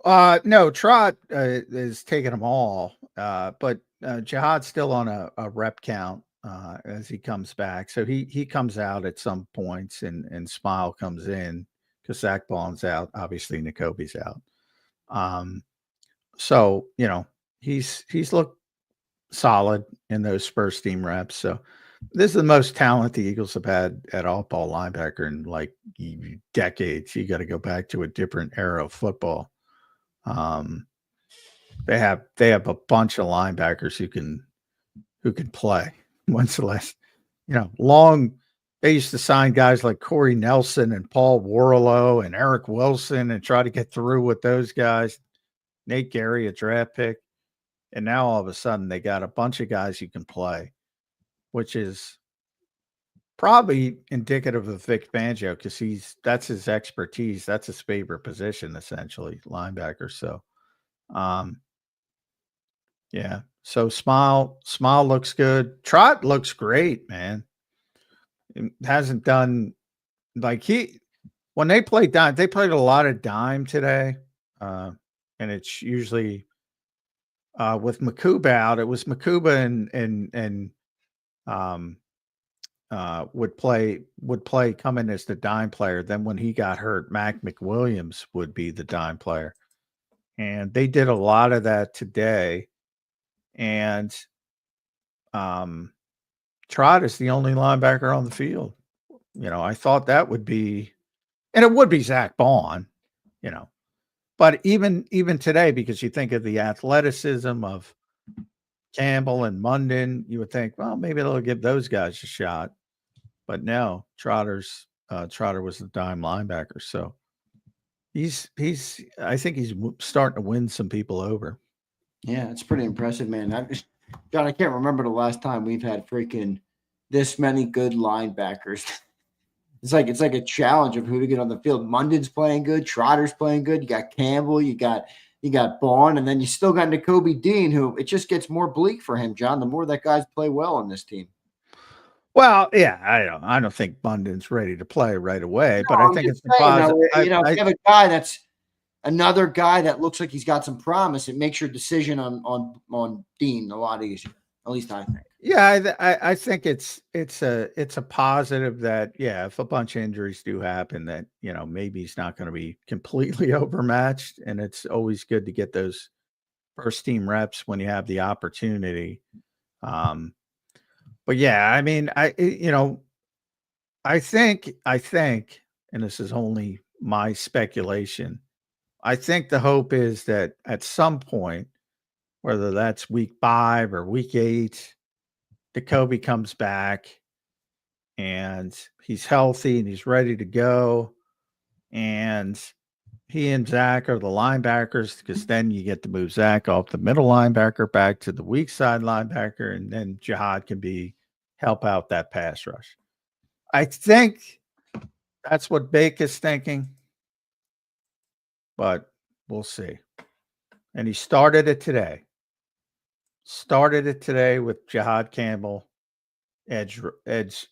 No, Trot is taking them all. But Jihad's still on a rep count as he comes back. So he comes out at some points and Smile comes in because Zach Bond's out. Obviously, N'Kobe's out. So, he's looked solid in those first team reps. So this is the most talent the Eagles have had at all-ball linebacker in like decades. You got to go back to a different era of football. They have a bunch of linebackers who can play. When's the last, they used to sign guys like Corey Nelson and Paul Warlow and Eric Wilson and try to get through with those guys. Nate Gary, a draft pick. And now all of a sudden they got a bunch of guys who can play, which is probably indicative of Vic Fangio because that's his expertise. That's his favorite position, essentially, linebacker. So, yeah. So Smile looks good. Trot looks great, man. It hasn't done when they played dime, they played a lot of dime today. And it's usually with Makuba out, it was Makuba and would play come in as the dime player. Then when he got hurt, Mac McWilliams would be the dime player. And they did a lot of that today. And Trot is the only linebacker on the field. I thought that would be, and it would be Zach Bond, but even today, because you think of the athleticism of Campbell and Munden, you would think, well, maybe they'll give those guys a shot. But no, Trotter was the dime linebacker. So I think he's starting to win some people over. Yeah, it's pretty impressive, man. John, I can't remember the last time we've had freaking this many good linebackers. It's like a challenge of who to get on the field. Munden's playing good, Trotter's playing good. You got Campbell, you got Bond, and then you still got N'Kobe Dean, who it just gets more bleak for him, John, the more that guys play well on this team. Well, yeah, I don't think Munden's ready to play right away, but I think it's positive. If you have a guy that's another guy that looks like he's got some promise, it makes your decision on Dean a lot easier. At least I think. Yeah, I think it's a positive that, yeah, if a bunch of injuries do happen, that maybe he's not going to be completely overmatched, and it's always good to get those first team reps when you have the opportunity. But yeah, I mean, I think, and this is only my speculation, I think the hope is that at some point, whether that's week 5 or week 8, N'Kobe comes back and he's healthy and he's ready to go. And he and Zach are the linebackers, because then you get to move Zach off the middle linebacker back to the weak side linebacker, and then Jihad can help out that pass rush. I think that's what Bake is thinking, but we'll see. And he started it today. Started it today with Jahad Campbell, edge reps.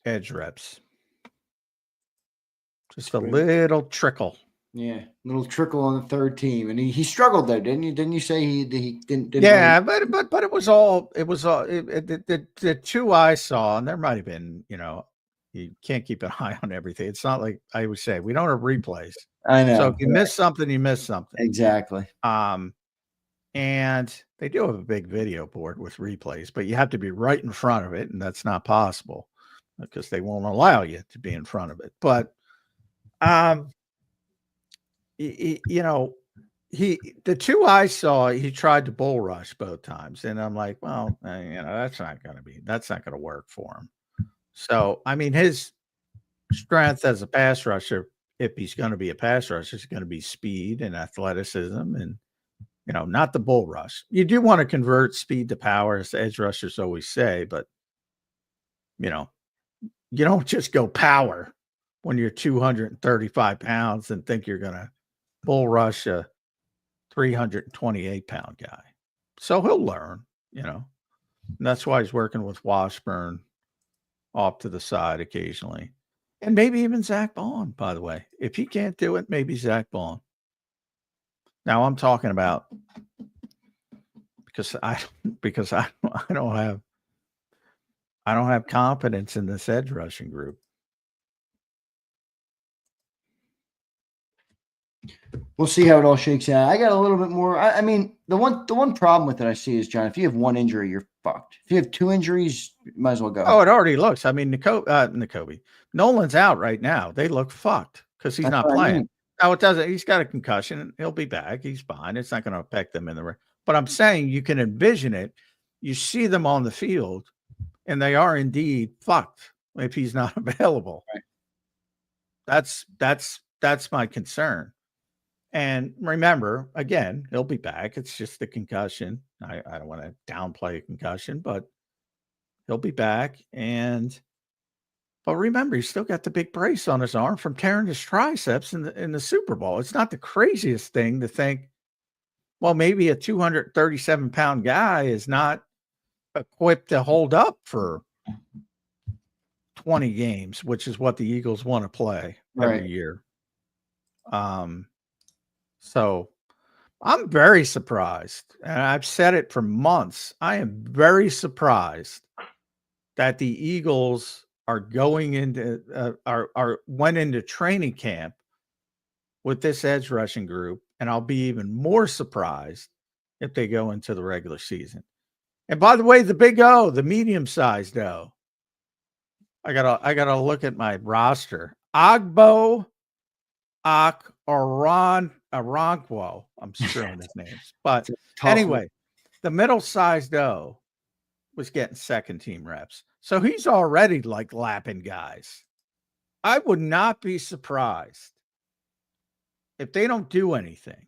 Just a little trickle. Yeah, little trickle on the third team, and he struggled though, didn't you? Didn't you say he didn't? Yeah, really... but it was the two I saw, and there might have been, you can't keep an eye on everything. It's not like I would say we don't have replays. I know. So if you miss something, you miss something. Exactly. And they do have a big video board with replays, but you have to be right in front of it, and that's not possible because they won't allow you to be in front of it. But the two I saw, he tried to bull rush both times, and I'm like, well, that's not going to work for him. So, I mean, his strength as a pass rusher, if he's going to be a pass rusher, is going to be speed and athleticism, and not the bull rush. You do want to convert speed to power, as edge rushers always say, but you don't just go power when you're 235 pounds and think you're going to bull rush a 328-pound guy. So he'll learn, and that's why he's working with Washburn off to the side occasionally. And maybe even Zach Bond, by the way. If he can't do it, maybe Zach Bond. Now I'm talking about because I don't have confidence in this edge rushing group. We'll see how it all shakes out. I got a little bit more. I mean, the one problem with it I see is, John, if you have one injury, you're fucked. If you have two injuries, you might as well go. Oh, it already looks. I mean, Nolan's out right now. They look fucked because he's not playing. I mean. No, it doesn't. He's got a concussion. He'll be back. He's fine. It's not going to affect them in the ring. But I'm saying you can envision it. You see them on the field, and they are indeed fucked if he's not available. Right. That's my concern. And remember, again, he'll be back. It's just a concussion. I don't want to downplay a concussion, but he'll be back. But remember, he's still got the big brace on his arm from tearing his triceps in the Super Bowl. It's not the craziest thing to think, well, maybe a 237-pound guy is not equipped to hold up for 20 games, which is what the Eagles want to play every year. So I'm very surprised, and I've said it for months. I am very surprised that the Eagles are going into went into training camp with this edge rushing group, and I'll be even more surprised if they go into the regular season. And by the way, the big O, the medium-sized O, I gotta look at my roster. Agbo Arankwo. I'm screwing his names, but anyway, the middle-sized O was getting second-team reps. So he's already like lapping guys. I would not be surprised if they don't do anything,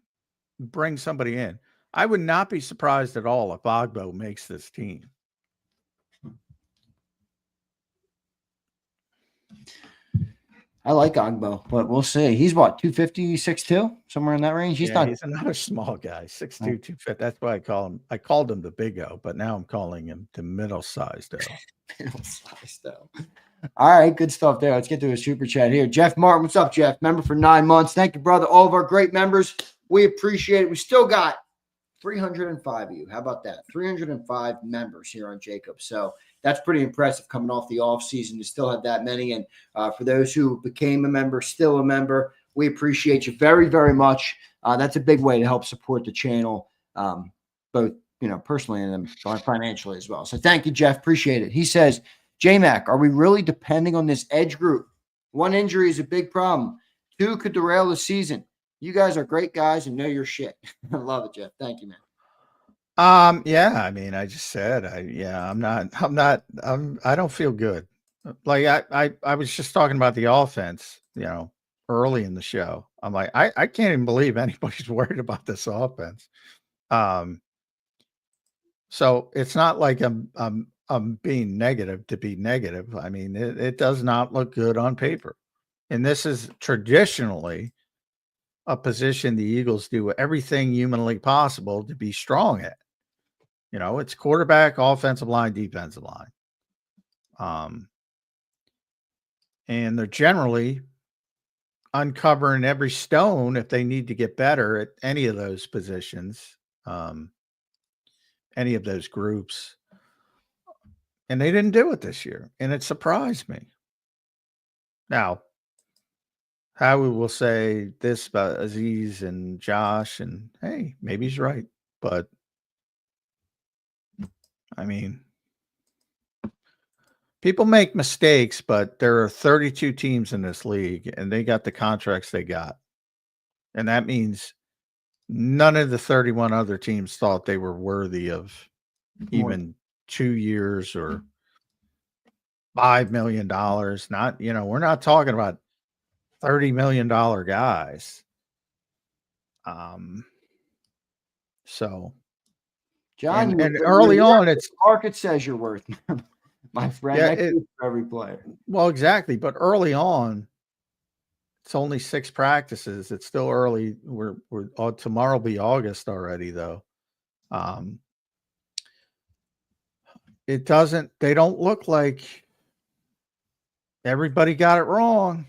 bring somebody in. I would not be surprised at all if Agbo makes this team. I like Agbo, but we'll see. He's what, 250, 6'2", somewhere in that range? He's another small guy, 6'2", 250. That's why I called him the big O, but now I'm calling him the middle-sized O. Middle-sized O. All right, good stuff there. Let's get to a super chat here. Jeff Martin, what's up, Jeff? Member for 9 months. Thank you, brother. All of our great members. We appreciate it. We still got 305 of you. How about that? 305 members here on JAKIB. So that's pretty impressive coming off the off season to still have that many. And for those who became a member, still a member, we appreciate you very, very much. That's a big way to help support the channel, both personally and financially as well. So thank you, Jeff. Appreciate it. He says, J-Mac, are we really depending on this edge group? One injury is a big problem. 2 could derail the season. You guys are great guys and know your shit. I love it, Jeff. Thank you, man. Yeah, I mean, I just said, I don't feel good. Like I was just talking about the offense, early in the show. I'm like, I can't even believe anybody's worried about this offense. So it's not like I'm being negative to be negative. I mean, it does not look good on paper. And this is traditionally a position the Eagles do everything humanly possible to be strong at. You know, it's quarterback, offensive line, defensive line. And they're generally uncovering every stone if they need to get better at any of those positions, any of those groups. And they didn't do it this year, and it surprised me. Now, Howie will say this about Aziz and Josh, and hey, maybe he's right. But, I mean, people make mistakes, but there are 32 teams in this league, and they got the contracts they got. And that means none of the 31 other teams thought they were worthy of even 2 years or $5 million. Not, you know, we're not talking about $30 million guys. So, John, and early on, it's market says you're worth, my friend. Yeah, That's for every player. Well, exactly. But early on, it's only 6 practices. It's still early. We're tomorrow will be August already, though. They don't look like everybody got it wrong.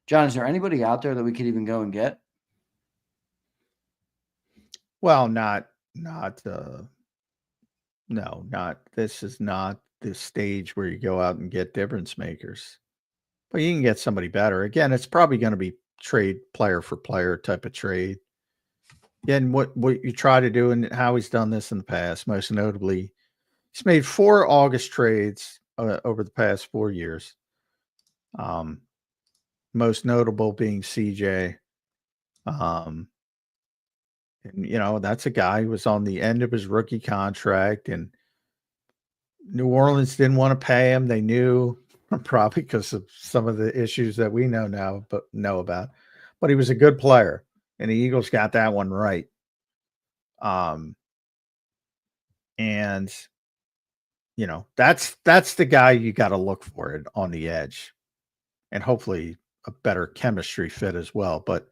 John, is there anybody out there that we could even go and get? Well, this is not the stage where you go out and get difference makers. But you can get somebody better. Again, it's probably going to be trade player for player type of trade. And what you try to do, and how he's done this in the past, most notably, he's made 4 August trades over the past 4 years. Most notable being CJ. And, you know, that's a guy who was on the end of his rookie contract, and New Orleans didn't want to pay him. They knew, probably because of some of the issues that we know about. But he was a good player, and the Eagles got that one right. And you know, that's the guy you got to look for it on the edge, and hopefully a better chemistry fit as well. But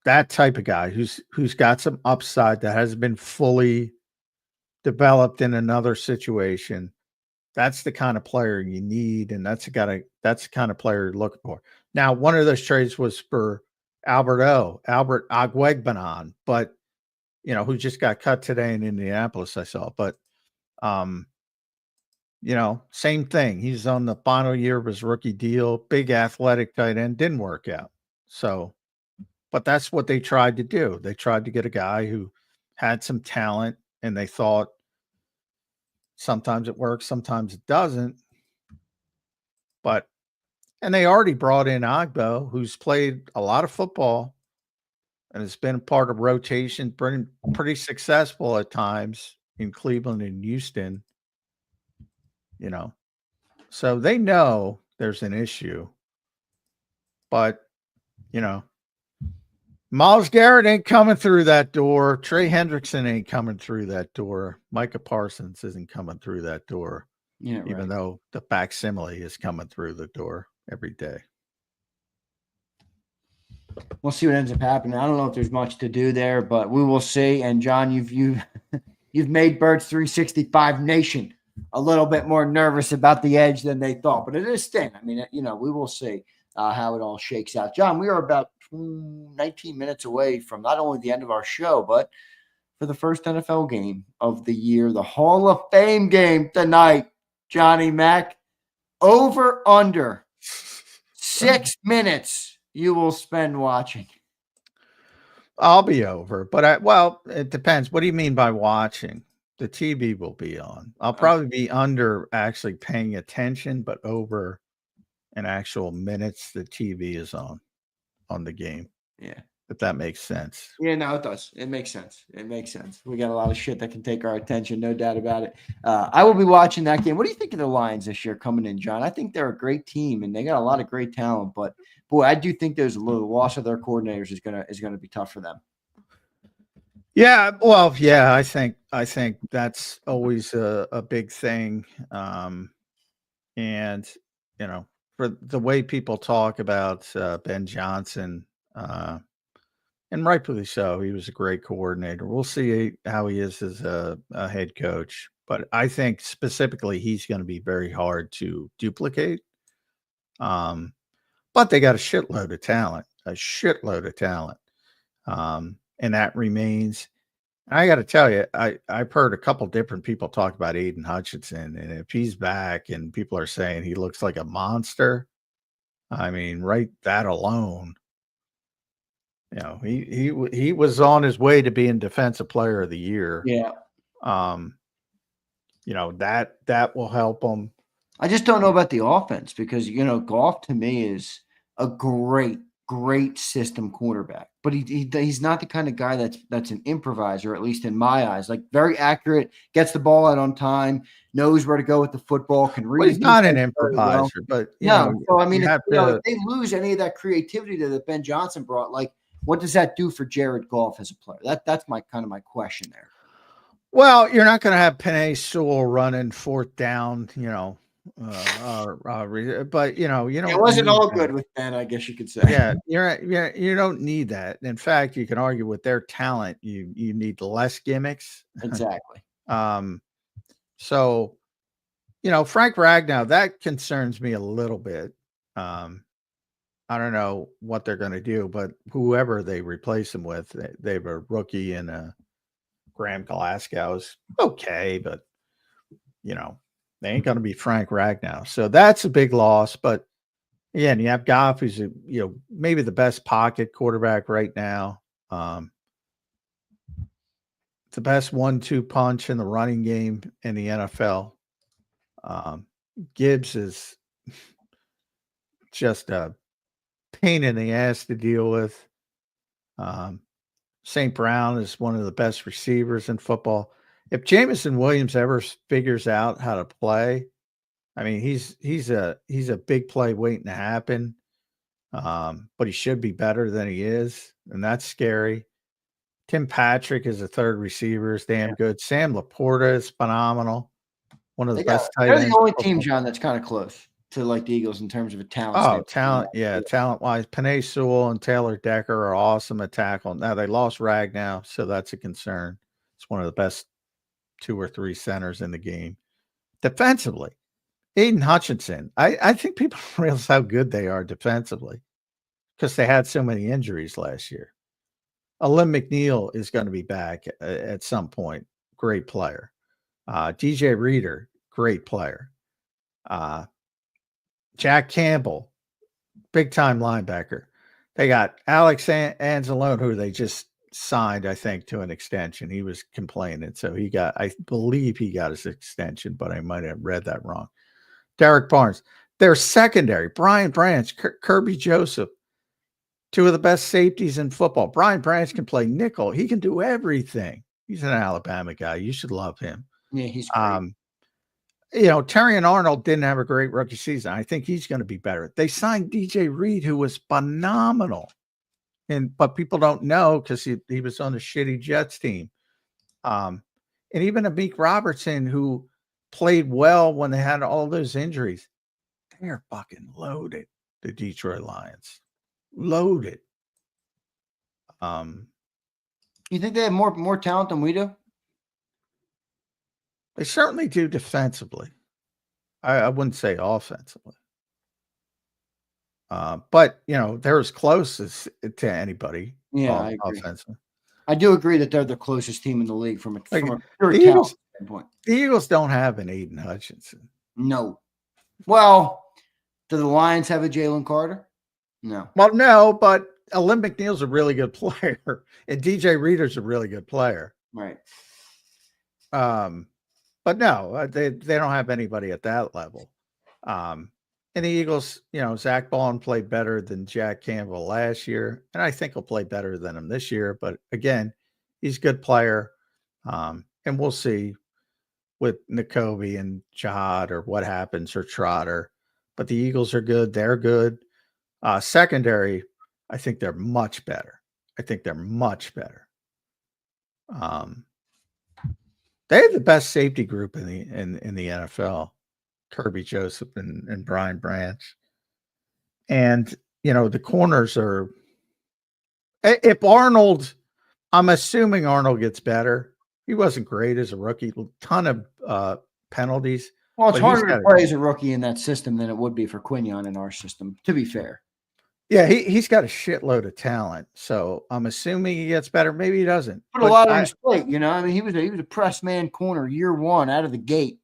that type of guy who's got some upside that hasn't been fully developed in another situation, that's the kind of player you need, and that's the kind of player you're looking for. Now, one of those trades was for Albert Agwegbanon, but you know, who just got cut today in Indianapolis, I saw. But you know, same thing. He's on the final year of his rookie deal, big athletic tight end, didn't work out. So, but that's what they tried to do. They tried to get a guy who had some talent, and they thought sometimes it works, sometimes it doesn't. And they already brought in Agbo, who's played a lot of football and has been part of rotation, pretty successful at times in Cleveland and Houston. You know, so they know there's an issue. But, you know, Myles Garrett ain't coming through that door. Trey Hendrickson ain't coming through that door. Micah Parsons isn't coming through that door. Yeah, even though the facsimile is coming through the door every day. We'll see what ends up happening. I don't know if there's much to do there, but we will see. And John, you've made Birds 365 Nation a little bit more nervous about the edge than they thought, but it is thin. I mean, you know, we will see how it all shakes out. John, we are about 19 minutes away from not only the end of our show, but for the first NFL game of the year, the Hall of Fame game tonight. Johnny Mac, over under 6 minutes you will spend watching. I'll be over, but well, it depends. What do you mean by watching? The TV will be on. I'll probably be under actually paying attention, but over in actual minutes the TV is on the game. Yeah. If that makes sense. Yeah, no, it does. It makes sense. We got a lot of shit that can take our attention, no doubt about it. I will be watching that game. What do you think of the Lions this year coming in, John? I think they're a great team, and they got a lot of great talent. But boy, I do think there's a little loss of their coordinators is gonna be tough for them. Yeah, well, yeah, I think that's always a big thing. And for the way people talk about Ben Johnson, uh, and rightfully so, he was a great coordinator. We'll see how he is as a head coach, but I think specifically he's going to be very hard to duplicate. Um, but they got a shitload of talent, and that remains. I got to tell you, I've heard a couple different people talk about Aiden Hutchinson, and if he's back and people are saying he looks like a monster, I mean, right, that alone, he was on his way to being Defensive Player of the Year. Yeah. Um, that will help him. I just don't know about the offense because, Goff to me is a great system quarterback, but he's not the kind of guy that's an improviser, at least in my eyes. Like very accurate, gets the ball out on time, knows where to go with the football, can read. Well, he's not an improviser, but so I mean, if they lose any of that creativity that Ben Johnson brought, like what does that do for Jared Goff as a player? That's my question there. Well, you're not going to have Penei Sewell running fourth down, but it wasn't all good with Ben, I guess you could say. Yeah, you don't need that. In fact, you can argue with their talent, you need less gimmicks. Exactly. So, Frank Ragnow, that concerns me a little bit. I don't know what they're going to do, but whoever they replace him with, they have a rookie and Graham Glasgow's okay, but they ain't going to be Frank Ragnow. So that's a big loss. But again, you have Goff, who's maybe the best pocket quarterback right now. The best 1-2 punch in the running game in the NFL. Gibbs is just a pain in the ass to deal with. St. Brown is one of the best receivers in football. If Jameson Williams ever figures out how to play, I mean, he's a big play waiting to happen. But he should be better than he is, and that's scary. Tim Patrick is a third receiver, is damn good. Sam Laporta is phenomenal. One of the best tight ends. They're the only team, John, that's kind of close to like the Eagles in terms of a talent. Oh, talent, yeah, talent-wise. Penei Sewell and Taylor Decker are awesome at tackle. Now they lost Ragnow, so that's a concern. It's one of the best 2 or 3 centers in the game. Defensively, Aiden Hutchinson, I think people don't realize how good they are defensively because they had so many injuries last year. Alim McNeil is going to be back at some point. Great player. DJ Reader, great player. Jack Campbell, big-time linebacker. They got Alex Anzalone, who they just signed, I think, to an extension. He was complaining, so I believe he got his extension, but I might have read that wrong. Derek Barnes. Their secondary, Brian Branch, Kirby Joseph, 2 of the best safeties in football. Brian Branch can play nickel. He can do everything. He's an Alabama guy. You should love him. Yeah, he's great. Terrion Arnold didn't have a great rookie season. I think he's going to be better. They signed DJ Reed, who was phenomenal. But people don't know because he was on the shitty Jets team. And even Amik Robertson, who played well when they had all those injuries. They're fucking loaded, the Detroit Lions. Loaded. You think they have more talent than we do? They certainly do defensively. I wouldn't say offensively. But they're as close as to anybody. Yeah, I agree. Offensively. I do agree that they're the closest team in the league from a pure talent standpoint. The Eagles don't have an Aiden Hutchinson. No. Well, do the Lions have a Jalen Carter? No. Well, no, but Alim McNeil's a really good player, and DJ Reader's a really good player. Right. But no, they don't have anybody at that level. And the Eagles, Zach Bond played better than Jack Campbell last year, and I think he'll play better than him this year. But again, he's a good player, and we'll see with Nakobe and Jihad or what happens or Trotter. But the Eagles are good; they're good. Secondary, I think they're much better. They have the best safety group in the NFL. Kirby Joseph and Brian Branch. And, the corners are – if Arnold – I'm assuming Arnold gets better. He wasn't great as a rookie. Ton of penalties. Well, it's harder to play as a rookie in that system than it would be for Quinion in our system, to be fair. Yeah, he's got a shitload of talent. So I'm assuming he gets better. Maybe he doesn't. Put a lot on his plate, I mean, he was a press man corner year one out of the gate.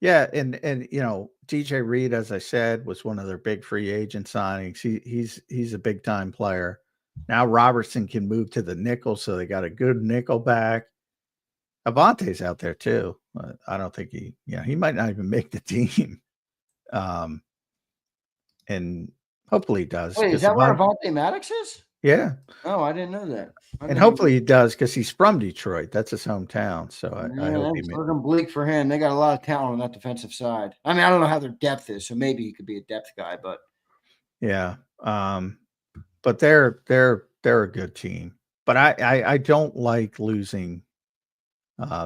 Yeah, and DJ Reed, as I said, was one of their big free agent signings. He's a big time player. Now Robertson can move to the nickel, so they got a good nickel back. Avante's out there too. I don't think he might not even make the team. And hopefully he does. Wait, is that where Avante Maddox is? Yeah. Oh, I didn't know that. And hopefully he does, because he's from Detroit. That's his hometown. So I hope it's looking bleak for him. They got a lot of talent on that defensive side. I mean, I don't know how their depth is, so maybe he could be a depth guy, but yeah. But they're a good team. But I don't like losing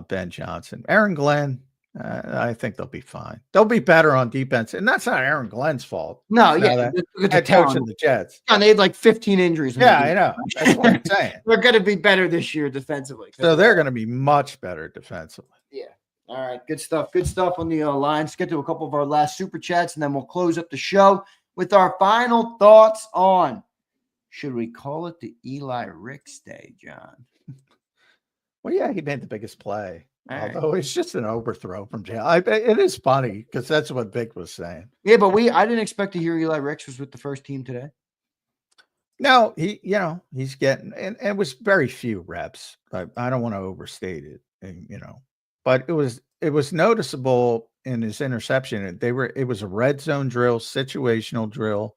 Ben Johnson. Aaron Glenn, I think they'll be fine. They'll be better on defense, and that's not Aaron Glenn's fault. No, yeah, head coach of the Jets. And they had like 15 injuries. Yeah, I know. That's what I'm saying. They're going to be better this year defensively. So they're going to be much better defensively. Yeah. All right. Good stuff. Good stuff on the line. Let's get to a couple of our last super chats, and then we'll close up the show with our final thoughts on, should we call it the Eli Ricks Day, John? Well, yeah, he made the biggest play. Although it's just an overthrow from jail. It is funny because that's what Vic was saying. Yeah, but I didn't expect to hear Eli Ricks was with the first team today. No, he's getting, and it was very few reps. I don't want to overstate it, but it was noticeable in his interception. It was a red zone drill, situational drill,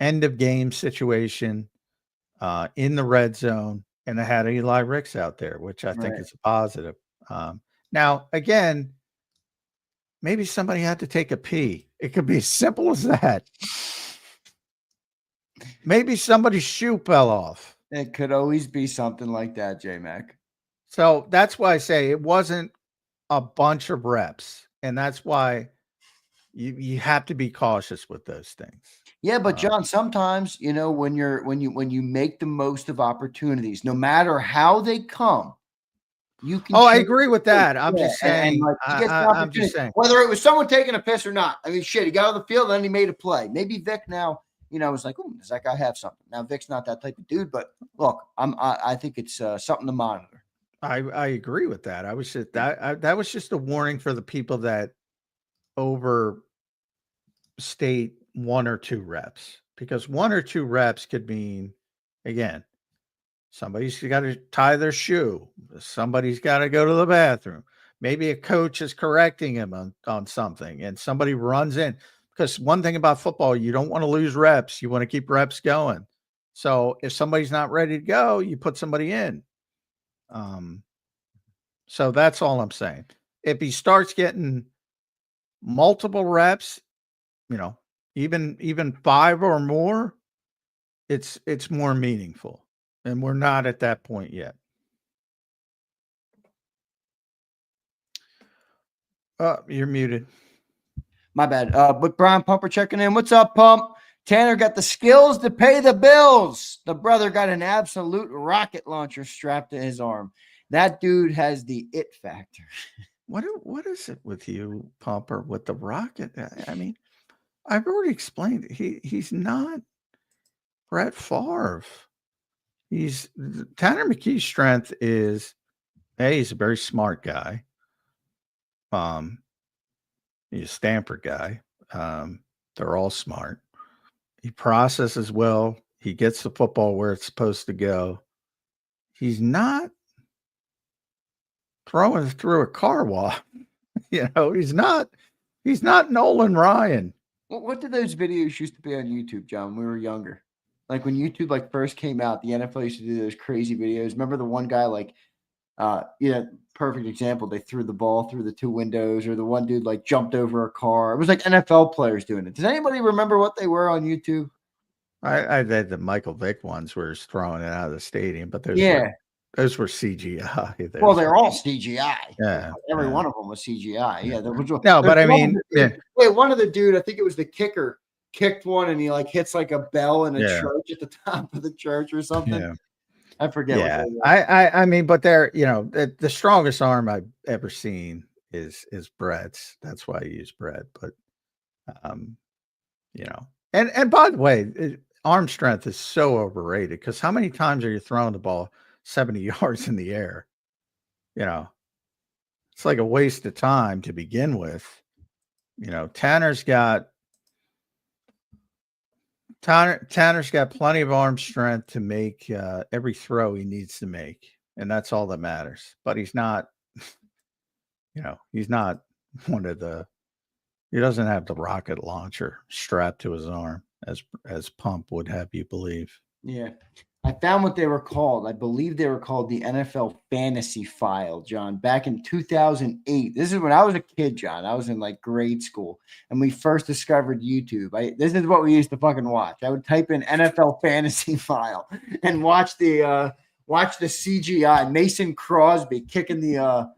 end of game situation, in the red zone. And they had Eli Ricks out there, which I think is a positive. Now, again, maybe somebody had to take a pee. It could be as simple as that. Maybe somebody's shoe fell off. It could always be something like that, J-Mac. So that's why I say it wasn't a bunch of reps. And that's why you have to be cautious with those things. Yeah, but John, sometimes, when you make the most of opportunities, no matter how they come, you can. Oh, I agree with that. I'm just saying. I'm just saying. Whether it was someone taking a piss or not. I mean, shit, he got on the field and then he made a play. Maybe Vic now, was like, oh, does that guy have something? Now Vic's not that type of dude, but look, I think it's something to monitor. I agree with that. That was just a warning for the people that overstate one or two reps, because one or two reps could mean, again, somebody's got to tie their shoe. Somebody's got to go to the bathroom. Maybe a coach is correcting him on something and somebody runs in, because one thing about football, you don't want to lose reps. You want to keep reps going. So if somebody's not ready to go, you put somebody in. So that's all I'm saying. If he starts getting multiple reps, even 5 or more, it's more meaningful, and we're not at that point yet. You're muted. My bad. But Brian Pumper checking in. What's up, Pump? Tanner got the skills to pay the bills. The brother got an absolute rocket launcher strapped to his arm. That dude has the it factor. What is it with you, Pumper, with the rocket? I mean, I've already explained it. He's not Brett Favre. Tanner McKee's strength is, he's a very smart guy. He's a Stanford guy. They're all smart. He processes well. He gets the football where it's supposed to go. He's not throwing through a car wash. He's not Nolan Ryan. What did those videos used to be on YouTube, John, when we were younger? Like when YouTube first came out, the NFL used to do those crazy videos. Remember the one guy perfect example, they threw the ball through the two windows, or the one dude jumped over a car. It was like NFL players doing it. Does anybody remember what they were on YouTube? I did the Michael Vick ones where he's throwing it out of the stadium, but those were CGI. Well, they're all CGI. Yeah, every one of them was CGI. Yeah, no, but I mean, one of the dude, I think it was the kicker, kicked one and he like hits like a bell in a church at the top of the church or something. Yeah. I forget. Yeah, I mean, but they're the strongest arm I've ever seen is Brett's. That's why I use Brett. But and by the way, arm strength is so overrated because how many times are you throwing the ball 70 yards in the air? It's like a waste of time to begin with. Tanner's got plenty of arm strength to make every throw he needs to make, and that's all that matters. But he's not, he's not one of the. He doesn't have the rocket launcher strapped to his arm as Pump would have you believe. Yeah. I found what they were called. I believe they were called the NFL Fantasy File, John, back in 2008. This is when I was a kid, John. I was in like grade school, and we first discovered YouTube. This is what we used to fucking watch. I would type in NFL Fantasy File and watch the CGI Mason Crosby kicking the bell.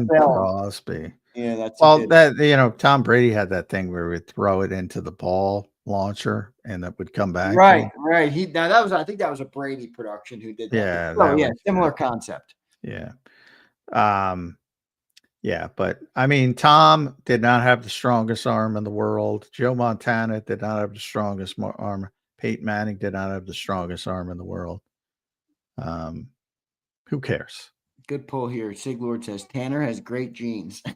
Crosby. Yeah, that's Tom Brady had that thing where we would throw it into the ball launcher and that would come back. Right. I think that was a Brady production who did that. Yeah. Similar concept. Yeah. Yeah, but I mean, Tom did not have the strongest arm in the world. Joe Montana did not have the strongest arm. Peyton Manning did not have the strongest arm in the world. Who cares? Good pull here. Sig Lord says Tanner has great genes. You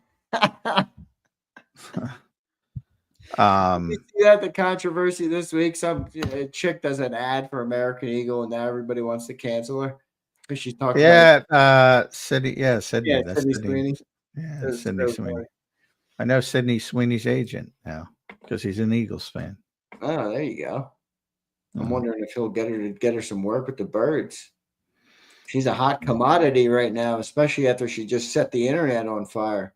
see that the controversy this week? Some chick does an ad for American Eagle, and now everybody wants to cancel her because she's talking. Sydney. Yeah, Sydney. Yeah, Sydney Sweeney. Yeah, Sydney Sweeney. I know Sydney Sweeney's agent now because he's an Eagles fan. Oh, there you go. I'm wondering if he'll get her some work with the Birds. She's a hot commodity right now, especially after she just set the internet on fire.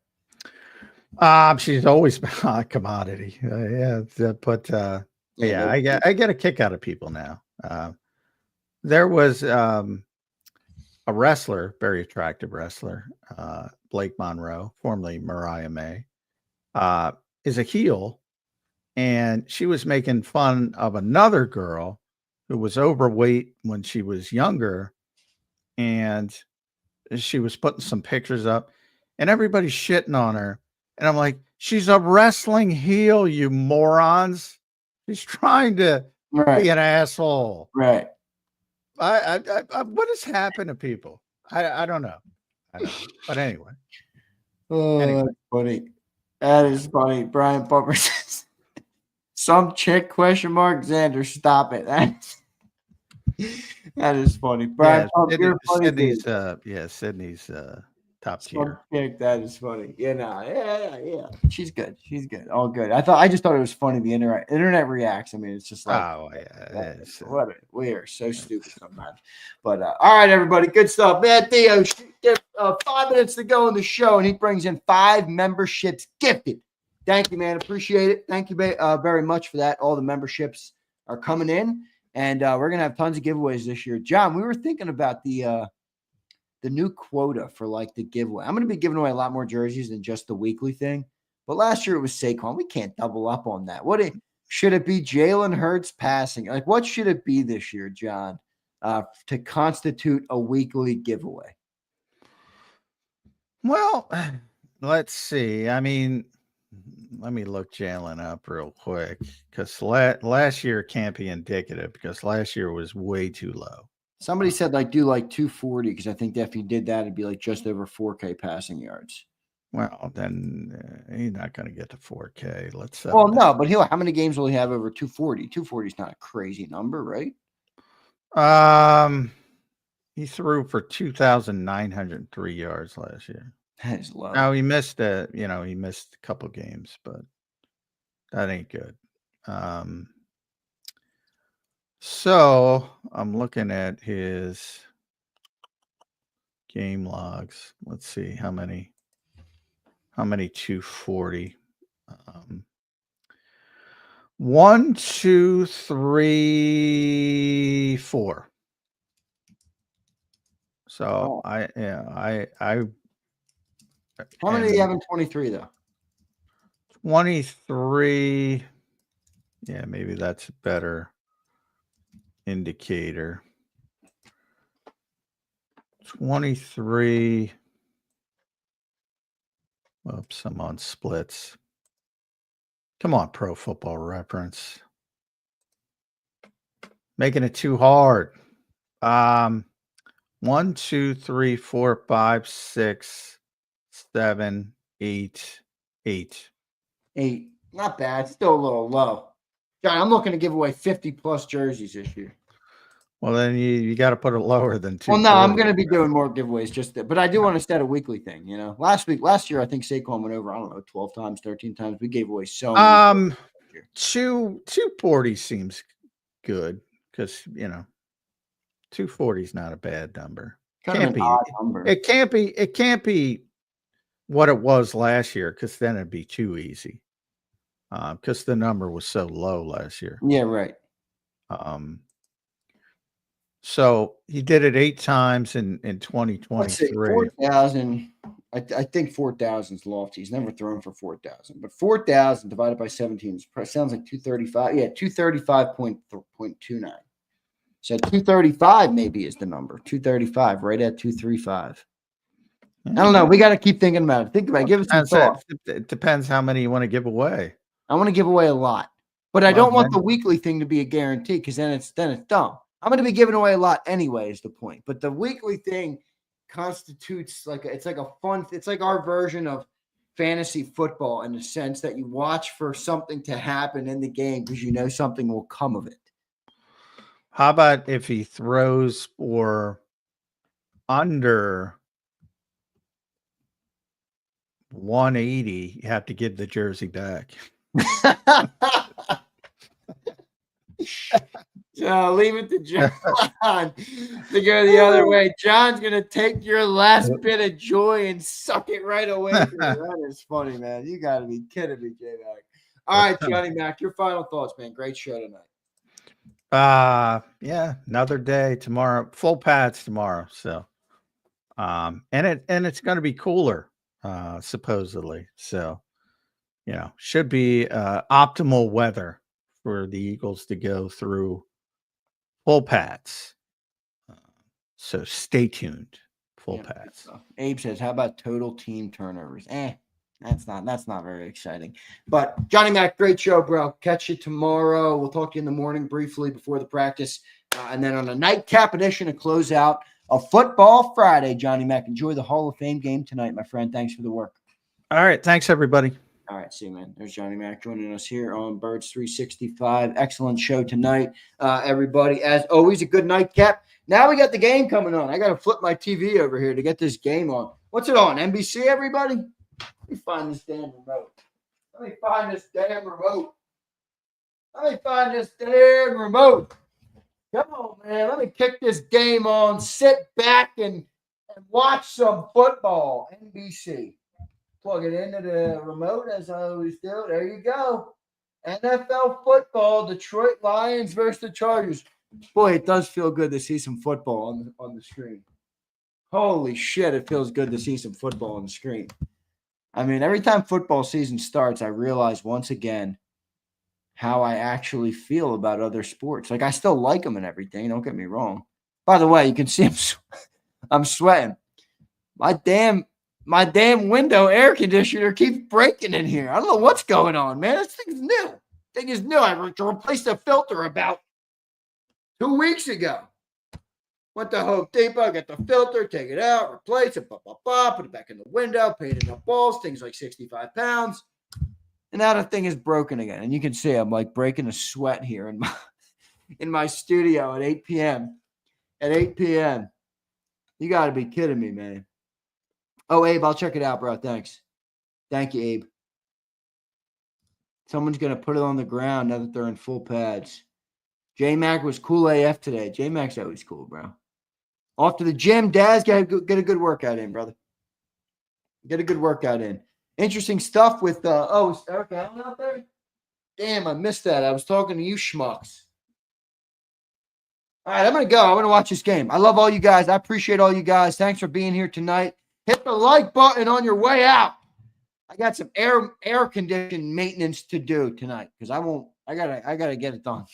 She's always been a hot commodity. I get a kick out of people now. There was a wrestler, very attractive wrestler, Blake Monroe, formerly Mariah May, is a heel, and she was making fun of another girl who was overweight when she was younger, and she was putting some pictures up, and everybody's shitting on her. And I'm like, she's a wrestling heel, you morons. She's trying to be an asshole. Right. I what has happened to people? I don't know. But anyway. That's funny. That is funny. Brian Bumper says, some chick ? Xander, stop it. That is funny. Brian Bumper, you're funny. Sydney's top tier. That is funny. Yeah. She's good. All good. I just thought it was funny. The internet reacts. I mean, it's just like, we are so stupid sometimes. But all right, everybody, good stuff, man. Theo, 5 minutes to go in the show, and he brings in 5 memberships gifted. Thank you, man. Appreciate it. Thank you very much for that. All the memberships are coming in, and we're gonna have tons of giveaways this year. John, we were thinking about the new quota for like the giveaway. I'm going to be giving away a lot more jerseys than just the weekly thing. But last year it was Saquon. We can't double up on that. Should it be Jalen Hurts passing? Like, what should it be this year, John, to constitute a weekly giveaway? Well, let's see. I mean, let me look Jalen up real quick because last year can't be indicative because last year was way too low. Somebody said do 240 because I think that if he did that, it'd be like just over 4K passing yards. Well, then he's not going to get to 4K. Let's. No, but how many games will he have over 240? 240 is not a crazy number, right? He threw for 2,903 yards last year. That is low. Now he missed he missed a couple games, but that ain't good. So I'm looking at his game logs. Let's see how many 240. 1, 2, 3, 4. So I How many do you have in 23 though? 23. Yeah, maybe that's a better indicator. 23. Oops, I'm on splits. Come on, Pro Football Reference. Making it too hard. 1, 2, 3, 4, 5, 6, 7, 8, 8. 8. Not bad. Still a little low. John, I'm looking to give away 50 plus jerseys this year. Well, then you got to put it lower than 2. Well, no, I'm going to be doing more giveaways but I do want to set a weekly thing, you know. Last year, I think Saquon went over, I don't know, 12 times, 13 times. We gave away so many. 240 seems good because, you know, 240 is not a bad number. Kind of an odd number. It can't be what it was last year because then it'd be too easy. Because the number was so low last year. Yeah, right. So he did it 8 times in 2023. Let's see, 4,000. I think 4,000 is lofty. He's never thrown for 4,000, but 4,000 divided by 17 sounds like 235. Yeah, 235.29. So 235 maybe is the number. 235, right at 235. I don't know. We got to keep thinking about it. Think about it. Give it some thought. It depends how many you want to give away. I want to give away a lot, but I don't want the weekly thing to be a guarantee because then it's dumb. I'm going to be giving away a lot anyway is the point. But the weekly thing constitutes it's like our version of fantasy football in the sense that you watch for something to happen in the game because you know something will come of it. How about if he throws for under 180, you have to give the jersey back. So leave it to John to go the other way. John's going to take your last bit of joy and suck it right away from you. That is funny, man. You got to be kidding me, J-Mac. All right, Johnny Mac, your final thoughts, man. Great show tonight. Yeah, another day tomorrow. Full pads tomorrow. So, and it's going to be cooler, supposedly. So, you know, should be optimal weather for the Eagles to go through full pads. So stay tuned. Full pads. Abe says, how about total team turnovers? That's not very exciting. But Johnny Mac, great show, bro. Catch you tomorrow. We'll talk to you in the morning briefly before the practice. And then on a nightcap edition to close out a Football Friday, Johnny Mac. Enjoy the Hall of Fame game tonight, my friend. Thanks for the work. All right. Thanks, everybody. All right, see you, man. There's Johnny Mac joining us here on Birds 365. Excellent show tonight, everybody. As always, a good nightcap. Now we got the game coming on. I got to flip my TV over here to get this game on. What's it on? NBC, everybody? Let me find this damn remote. Come on, man. Let me kick this game on. Sit back and watch some football. NBC. Plug it into the remote as I always do. There you go. NFL football, Detroit Lions versus the Chargers. Boy, it does feel good to see some football on the screen. Holy shit, it feels good to see some football on the screen. I mean, every time football season starts, I realize once again how I actually feel about other sports. Like, I still like them and everything. Don't get me wrong. By the way, you can see I'm sweating. My damn window air conditioner keeps breaking in here. I don't know what's going on, man. This thing is new. I replaced the filter about 2 weeks ago. Went to Home Depot, got the filter, take it out, replace it, put it back in the window, painted up balls, things like 65 pounds. And now the thing is broken again. And you can see I'm like breaking a sweat here in my studio at 8 p.m. At 8 p.m. You got to be kidding me, man. Oh, Abe, I'll check it out, bro. Thanks. Thank you, Abe. Someone's going to put it on the ground now that they're in full pads. J-Mac was cool AF today. J-Mac's always cool, bro. Off to the gym. Daz, get a good workout in, brother. Get a good workout in. Interesting stuff with, is Eric Allen out there? Damn, I missed that. I was talking to you schmucks. All right, I'm going to go. I'm going to watch this game. I love all you guys. I appreciate all you guys. Thanks for being here tonight. Hit the like button on your way out. I got some air condition maintenance to do tonight because I gotta get it done.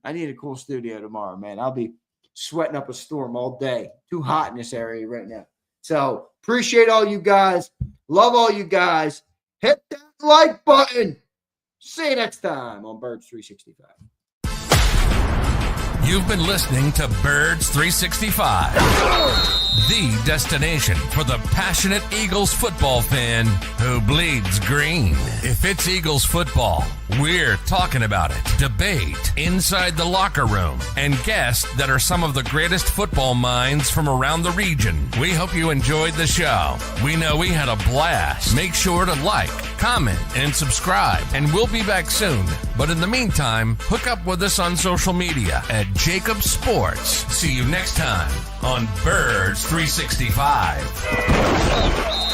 I need a cool studio tomorrow, man. I'll be sweating up a storm all day. Too hot in this area right now. So appreciate all you guys. Love all you guys. Hit that like button. See you next time on Birds 365. You've been listening to Birds 365, the destination for the passionate Eagles football fan who bleeds green. If it's Eagles football, we're talking about it. Debate inside the locker room and guests that are some of the greatest football minds from around the region. We hope you enjoyed the show. We know we had a blast. Make sure to like, comment, and subscribe, and we'll be back soon. But in the meantime, hook up with us on social media at JAKIB Sports. See you next time on Birds 365.